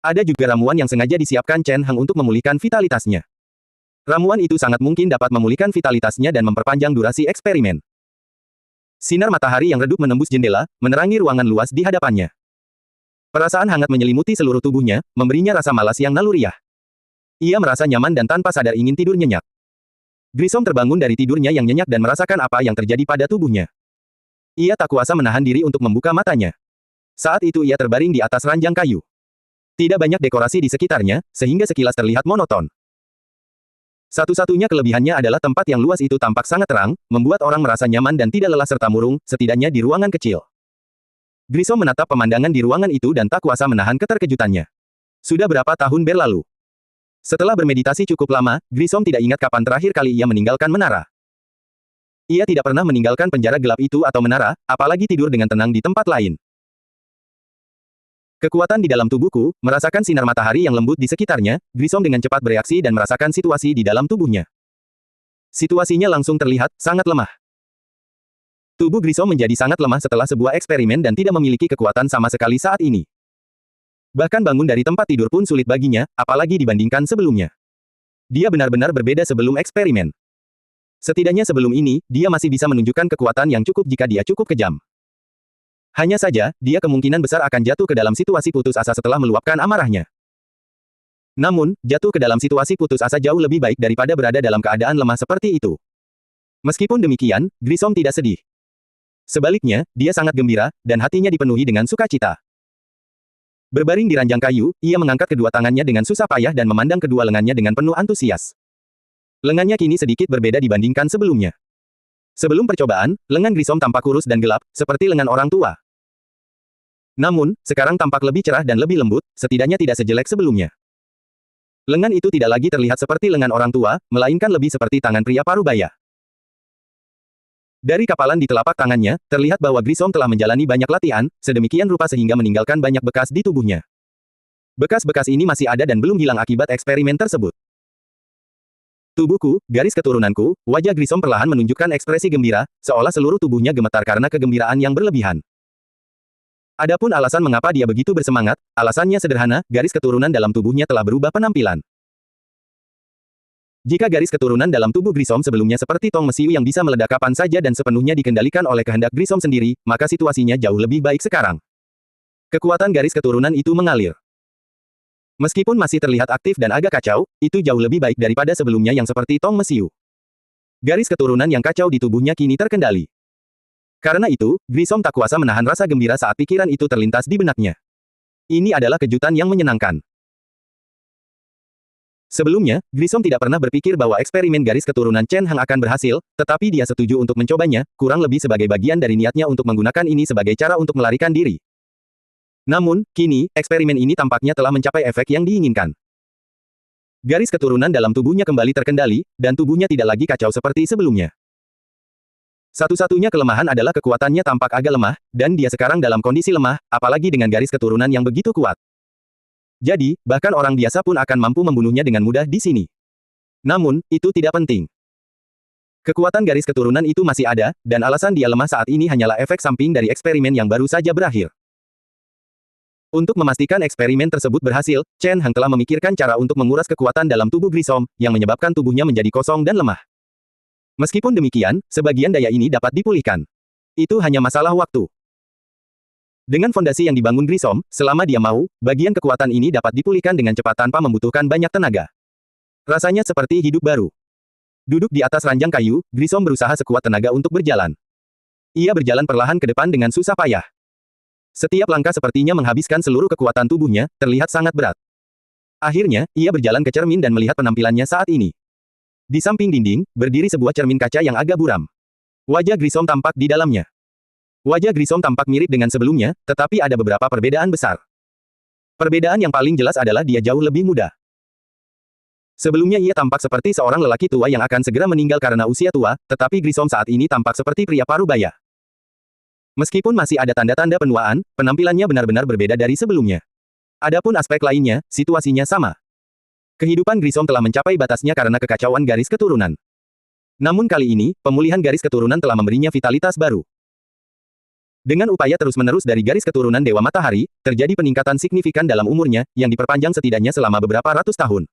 A: Ada juga ramuan yang sengaja disiapkan Chen Heng untuk memulihkan vitalitasnya. Ramuan itu sangat mungkin dapat memulihkan vitalitasnya dan memperpanjang durasi eksperimen. Sinar matahari yang redup menembus jendela, menerangi ruangan luas di hadapannya. Perasaan hangat menyelimuti seluruh tubuhnya, memberinya rasa malas yang naluriah. Ia merasa nyaman dan tanpa sadar ingin tidur nyenyak. Grissom terbangun dari tidurnya yang nyenyak dan merasakan apa yang terjadi pada tubuhnya. Ia tak kuasa menahan diri untuk membuka matanya. Saat itu ia terbaring di atas ranjang kayu. Tidak banyak dekorasi di sekitarnya, sehingga sekilas terlihat monoton. Satu-satunya kelebihannya adalah tempat yang luas itu tampak sangat terang, membuat orang merasa nyaman dan tidak lelah serta murung, setidaknya di ruangan kecil. Grissom menatap pemandangan di ruangan itu dan tak kuasa menahan keterkejutannya. Sudah berapa tahun berlalu? Setelah bermeditasi cukup lama, Grissom tidak ingat kapan terakhir kali ia meninggalkan menara. Ia tidak pernah meninggalkan penjara gelap itu atau menara, apalagi tidur dengan tenang di tempat lain. Kekuatan di dalam tubuhku, merasakan sinar matahari yang lembut di sekitarnya, Grissom dengan cepat bereaksi dan merasakan situasi di dalam tubuhnya. Situasinya langsung terlihat sangat lemah. Tubuh Grissom menjadi sangat lemah setelah sebuah eksperimen dan tidak memiliki kekuatan sama sekali saat ini. Bahkan bangun dari tempat tidur pun sulit baginya, apalagi dibandingkan sebelumnya. Dia benar-benar berbeda sebelum eksperimen. Setidaknya sebelum ini, dia masih bisa menunjukkan kekuatan yang cukup jika dia cukup kejam. Hanya saja, dia kemungkinan besar akan jatuh ke dalam situasi putus asa setelah meluapkan amarahnya. Namun, jatuh ke dalam situasi putus asa jauh lebih baik daripada berada dalam keadaan lemah seperti itu. Meskipun demikian, Grissom tidak sedih. Sebaliknya, dia sangat gembira, dan hatinya dipenuhi dengan sukacita. Berbaring di ranjang kayu, ia mengangkat kedua tangannya dengan susah payah dan memandang kedua lengannya dengan penuh antusias. Lengannya kini sedikit berbeda dibandingkan sebelumnya. Sebelum percobaan, lengan Grissom tampak kurus dan gelap, seperti lengan orang tua. Namun, sekarang tampak lebih cerah dan lebih lembut, setidaknya tidak sejelek sebelumnya. Lengan itu tidak lagi terlihat seperti lengan orang tua, melainkan lebih seperti tangan pria parubaya. Dari kapalan di telapak tangannya, terlihat bahwa Grissom telah menjalani banyak latihan, sedemikian rupa sehingga meninggalkan banyak bekas di tubuhnya. Bekas-bekas ini masih ada dan belum hilang akibat eksperimen tersebut. Tubuhku, garis keturunanku, wajah Grissom perlahan menunjukkan ekspresi gembira, seolah seluruh tubuhnya gemetar karena kegembiraan yang berlebihan. Adapun alasan mengapa dia begitu bersemangat, alasannya sederhana, garis keturunan dalam tubuhnya telah berubah penampilan. Jika garis keturunan dalam tubuh Grissom sebelumnya seperti tong mesiu yang bisa meledak kapan saja dan sepenuhnya dikendalikan oleh kehendak Grissom sendiri, maka situasinya jauh lebih baik sekarang. Kekuatan garis keturunan itu mengalir. Meskipun masih terlihat aktif dan agak kacau, itu jauh lebih baik daripada sebelumnya yang seperti tong mesiu. Garis keturunan yang kacau di tubuhnya kini terkendali. Karena itu, Grissom tak kuasa menahan rasa gembira saat pikiran itu terlintas di benaknya. Ini adalah kejutan yang menyenangkan. Sebelumnya, Grissom tidak pernah berpikir bahwa eksperimen garis keturunan Chen Heng akan berhasil, tetapi dia setuju untuk mencobanya, kurang lebih sebagai bagian dari niatnya untuk menggunakan ini sebagai cara untuk melarikan diri. Namun, kini, eksperimen ini tampaknya telah mencapai efek yang diinginkan. Garis keturunan dalam tubuhnya kembali terkendali, dan tubuhnya tidak lagi kacau seperti sebelumnya. Satu-satunya kelemahan adalah kekuatannya tampak agak lemah, dan dia sekarang dalam kondisi lemah, apalagi dengan garis keturunan yang begitu kuat. Jadi, bahkan orang biasa pun akan mampu membunuhnya dengan mudah di sini. Namun, itu tidak penting. Kekuatan garis keturunan itu masih ada, dan alasan dia lemah saat ini hanyalah efek samping dari eksperimen yang baru saja berakhir. Untuk memastikan eksperimen tersebut berhasil, Chen Heng telah memikirkan cara untuk menguras kekuatan dalam tubuh Grissom, yang menyebabkan tubuhnya menjadi kosong dan lemah. Meskipun demikian, sebagian daya ini dapat dipulihkan. Itu hanya masalah waktu. Dengan fondasi yang dibangun Grissom, selama dia mau, bagian kekuatan ini dapat dipulihkan dengan cepat tanpa membutuhkan banyak tenaga. Rasanya seperti hidup baru. Duduk di atas ranjang kayu, Grissom berusaha sekuat tenaga untuk berjalan. Ia berjalan perlahan ke depan dengan susah payah. Setiap langkah sepertinya menghabiskan seluruh kekuatan tubuhnya, terlihat sangat berat. Akhirnya, ia berjalan ke cermin dan melihat penampilannya saat ini. Di samping dinding, berdiri sebuah cermin kaca yang agak buram. Wajah Grissom tampak di dalamnya. Wajah Grissom tampak mirip dengan sebelumnya, tetapi ada beberapa perbedaan besar. Perbedaan yang paling jelas adalah dia jauh lebih muda. Sebelumnya ia tampak seperti seorang lelaki tua yang akan segera meninggal karena usia tua, tetapi Grissom saat ini tampak seperti pria parubaya. Meskipun masih ada tanda-tanda penuaan, penampilannya benar-benar berbeda dari sebelumnya. Adapun aspek lainnya, situasinya sama. Kehidupan Grissom telah mencapai batasnya karena kekacauan garis keturunan. Namun kali ini, pemulihan garis keturunan telah memberinya vitalitas baru. Dengan upaya terus-menerus dari garis keturunan Dewa Matahari, terjadi peningkatan signifikan dalam umurnya, yang diperpanjang setidaknya selama beberapa ratus tahun.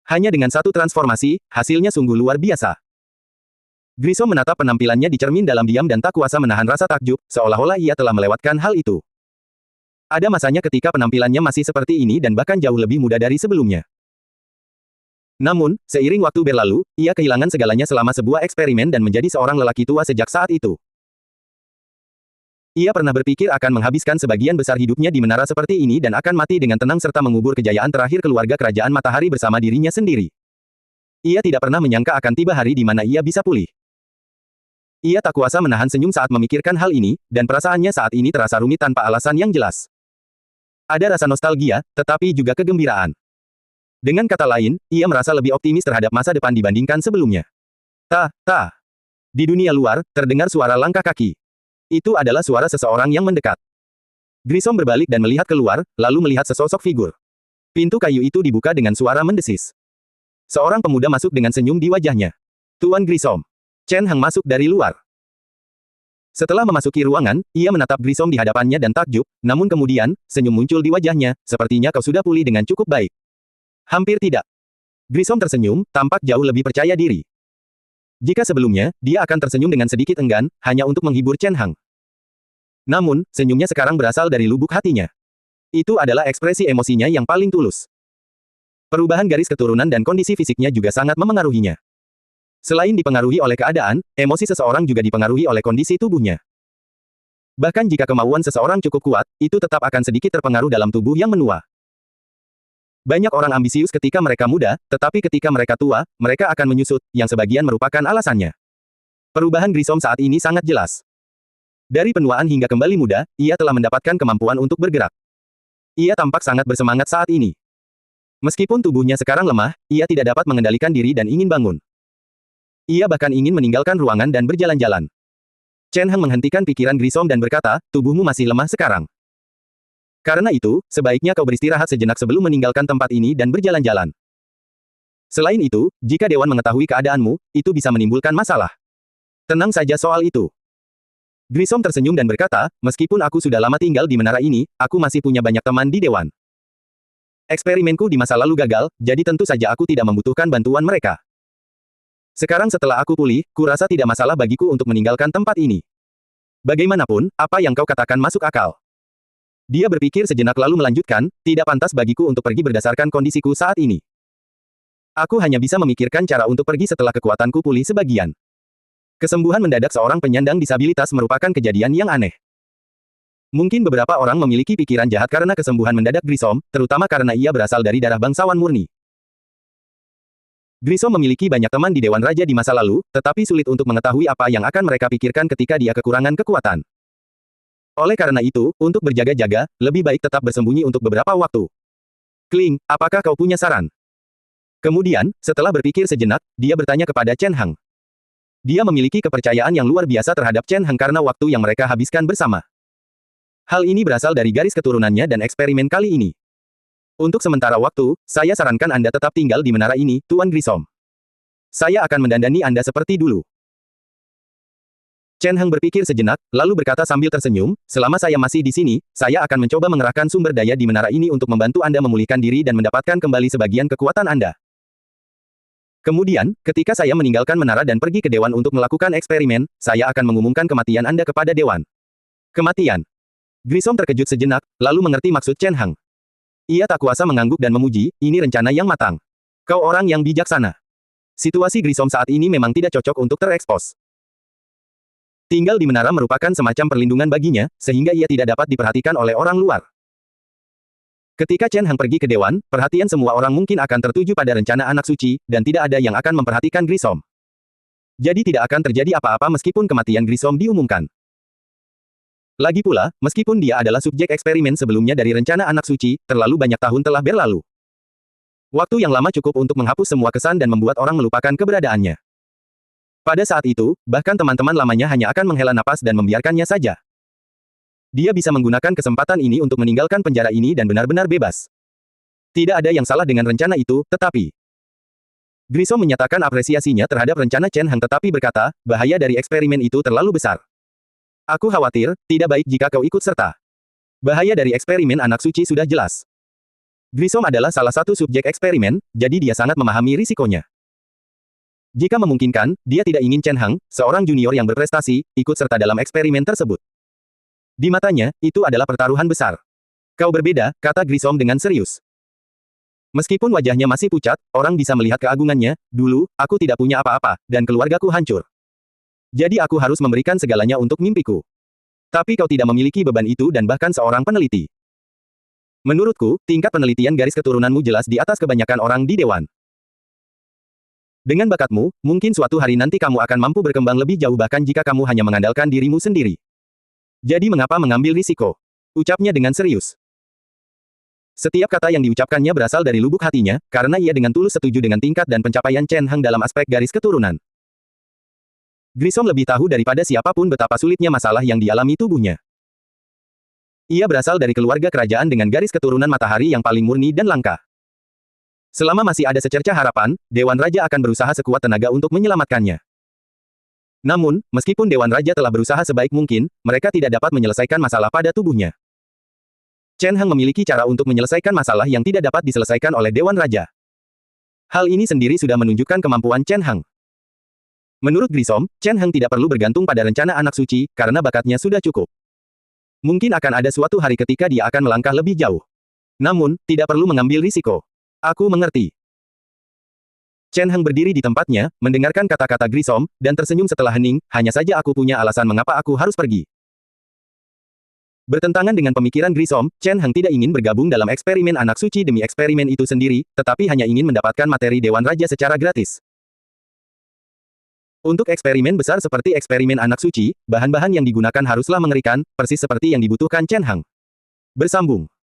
A: Hanya dengan satu transformasi, hasilnya sungguh luar biasa. Grissom menatap penampilannya di cermin dalam diam dan tak kuasa menahan rasa takjub, seolah-olah ia telah melewatkan hal itu. Ada masanya ketika penampilannya masih seperti ini dan bahkan jauh lebih muda dari sebelumnya. Namun, seiring waktu berlalu, ia kehilangan segalanya selama sebuah eksperimen dan menjadi seorang lelaki tua sejak saat itu. Ia pernah berpikir akan menghabiskan sebagian besar hidupnya di menara seperti ini dan akan mati dengan tenang serta mengubur kejayaan terakhir keluarga kerajaan matahari bersama dirinya sendiri. Ia tidak pernah menyangka akan tiba hari di mana ia bisa pulih. Ia tak kuasa menahan senyum saat memikirkan hal ini, dan perasaannya saat ini terasa rumit tanpa alasan yang jelas. Ada rasa nostalgia, tetapi juga kegembiraan. Dengan kata lain, ia merasa lebih optimis terhadap masa depan dibandingkan sebelumnya. Di dunia luar, terdengar suara langkah kaki. Itu adalah suara seseorang yang mendekat. Grissom berbalik dan melihat keluar, lalu melihat sesosok figur. Pintu kayu itu dibuka dengan suara mendesis. Seorang pemuda masuk dengan senyum di wajahnya. Tuan Grissom. Chen Heng masuk dari luar. Setelah memasuki ruangan, ia menatap Grissom di hadapannya dan takjub, namun kemudian, senyum muncul di wajahnya, sepertinya kau sudah pulih dengan cukup baik. Hampir tidak. Grissom tersenyum, tampak jauh lebih percaya diri. Jika sebelumnya, dia akan tersenyum dengan sedikit enggan, hanya untuk menghibur Chen Heng. Namun, senyumnya sekarang berasal dari lubuk hatinya. Itu adalah ekspresi emosinya yang paling tulus. Perubahan garis keturunan dan kondisi fisiknya juga sangat memengaruhinya. Selain dipengaruhi oleh keadaan, emosi seseorang juga dipengaruhi oleh kondisi tubuhnya. Bahkan jika kemauan seseorang cukup kuat, itu tetap akan sedikit terpengaruh dalam tubuh yang menua. Banyak orang ambisius ketika mereka muda, tetapi ketika mereka tua, mereka akan menyusut, yang sebagian merupakan alasannya. Perubahan Grissom saat ini sangat jelas. Dari penuaan hingga kembali muda, ia telah mendapatkan kemampuan untuk bergerak. Ia tampak sangat bersemangat saat ini. Meskipun tubuhnya sekarang lemah, ia tidak dapat mengendalikan diri dan ingin bangun. Ia bahkan ingin meninggalkan ruangan dan berjalan-jalan. Chen Heng menghentikan pikiran Grissom dan berkata, tubuhmu masih lemah sekarang. Karena itu, sebaiknya kau beristirahat sejenak sebelum meninggalkan tempat ini dan berjalan-jalan. Selain itu, jika Dewan mengetahui keadaanmu, itu bisa menimbulkan masalah. Tenang saja soal itu. Grissom tersenyum dan berkata, meskipun aku sudah lama tinggal di menara ini, aku masih punya banyak teman di Dewan. Eksperimenku di masa lalu gagal, jadi tentu saja aku tidak membutuhkan bantuan mereka. Sekarang setelah aku pulih, kurasa tidak masalah bagiku untuk meninggalkan tempat ini. Bagaimanapun, apa yang kau katakan masuk akal. Dia berpikir sejenak lalu melanjutkan, tidak pantas bagiku untuk pergi berdasarkan kondisiku saat ini. Aku hanya bisa memikirkan cara untuk pergi setelah kekuatanku pulih sebagian. Kesembuhan mendadak seorang penyandang disabilitas merupakan kejadian yang aneh. Mungkin beberapa orang memiliki pikiran jahat karena kesembuhan mendadak Grissom, terutama karena ia berasal dari darah bangsawan murni. Grissom memiliki banyak teman di Dewan Raja di masa lalu, tetapi sulit untuk mengetahui apa yang akan mereka pikirkan ketika dia kekurangan kekuatan. Oleh karena itu, untuk berjaga-jaga, lebih baik tetap bersembunyi untuk beberapa waktu. Kling, apakah kau punya saran? Kemudian, setelah berpikir sejenak, dia bertanya kepada Chen Heng. Dia memiliki kepercayaan yang luar biasa terhadap Chen Heng karena waktu yang mereka habiskan bersama. Hal ini berasal dari garis keturunannya dan eksperimen kali ini. Untuk sementara waktu, saya sarankan Anda tetap tinggal di menara ini, Tuan Grissom. Saya akan mendandani Anda seperti dulu. Chen Heng berpikir sejenak, lalu berkata sambil tersenyum, selama saya masih di sini, saya akan mencoba mengerahkan sumber daya di menara ini untuk membantu Anda memulihkan diri dan mendapatkan kembali sebagian kekuatan Anda. Kemudian, ketika saya meninggalkan menara dan pergi ke Dewan untuk melakukan eksperimen, saya akan mengumumkan kematian Anda kepada Dewan. Kematian. Grissom terkejut sejenak, lalu mengerti maksud Chen Hang. Ia tak kuasa mengangguk dan memuji, ini rencana yang matang. Kau orang yang bijaksana. Situasi Grissom saat ini memang tidak cocok untuk terekspos. Tinggal di menara merupakan semacam perlindungan baginya, sehingga ia tidak dapat diperhatikan oleh orang luar. Ketika Chen Hang pergi ke Dewan, perhatian semua orang mungkin akan tertuju pada rencana anak suci, dan tidak ada yang akan memperhatikan Grissom. Jadi tidak akan terjadi apa-apa meskipun kematian Grissom diumumkan. Lagi pula, meskipun dia adalah subjek eksperimen sebelumnya dari rencana anak suci, terlalu banyak tahun telah berlalu. Waktu yang lama cukup untuk menghapus semua kesan dan membuat orang melupakan keberadaannya. Pada saat itu, bahkan teman-teman lamanya hanya akan menghela napas dan membiarkannya saja. Dia bisa menggunakan kesempatan ini untuk meninggalkan penjara ini dan benar-benar bebas. Tidak ada yang salah dengan rencana itu, tetapi Grissom menyatakan apresiasinya terhadap rencana Chen Hang tetapi berkata, bahaya dari eksperimen itu terlalu besar. Aku khawatir, tidak baik jika kau ikut serta. Bahaya dari eksperimen anak suci sudah jelas. Grissom adalah salah satu subjek eksperimen, jadi dia sangat memahami risikonya. Jika memungkinkan, dia tidak ingin Chen Hang, seorang junior yang berprestasi, ikut serta dalam eksperimen tersebut. Di matanya, itu adalah pertaruhan besar. Kau berbeda, kata Grissom dengan serius. Meskipun wajahnya masih pucat, orang bisa melihat keagungannya, dulu, aku tidak punya apa-apa, dan keluargaku hancur. Jadi aku harus memberikan segalanya untuk mimpiku. Tapi kau tidak memiliki beban itu dan bahkan seorang peneliti. Menurutku, tingkat penelitian garis keturunanmu jelas di atas kebanyakan orang di Dewan. Dengan bakatmu, mungkin suatu hari nanti kamu akan mampu berkembang lebih jauh bahkan jika kamu hanya mengandalkan dirimu sendiri. Jadi mengapa mengambil risiko? Ucapnya dengan serius. Setiap kata yang diucapkannya berasal dari lubuk hatinya, karena ia dengan tulus setuju dengan tingkat dan pencapaian Chen Hang dalam aspek garis keturunan. Grissom lebih tahu daripada siapapun betapa sulitnya masalah yang dialami tubuhnya. Ia berasal dari keluarga kerajaan dengan garis keturunan matahari yang paling murni dan langka. Selama masih ada secercah harapan, Dewan Raja akan berusaha sekuat tenaga untuk menyelamatkannya. Namun, meskipun Dewan Raja telah berusaha sebaik mungkin, mereka tidak dapat menyelesaikan masalah pada tubuhnya. Chen Hang memiliki cara untuk menyelesaikan masalah yang tidak dapat diselesaikan oleh Dewan Raja. Hal ini sendiri sudah menunjukkan kemampuan Chen Hang. Menurut Grissom, Chen Hang tidak perlu bergantung pada rencana anak suci, karena bakatnya sudah cukup. Mungkin akan ada suatu hari ketika dia akan melangkah lebih jauh. Namun, tidak perlu mengambil risiko. Aku mengerti. Chen Hang berdiri di tempatnya, mendengarkan kata-kata Grissom, dan tersenyum setelah hening, hanya saja aku punya alasan mengapa aku harus pergi. Bertentangan dengan pemikiran Grissom, Chen Hang tidak ingin bergabung dalam eksperimen anak suci demi eksperimen itu sendiri, tetapi hanya ingin mendapatkan materi Dewan Raja secara gratis. Untuk eksperimen besar seperti eksperimen anak suci, bahan-bahan yang digunakan haruslah mengerikan, persis seperti yang dibutuhkan Chen Hang. Bersambung.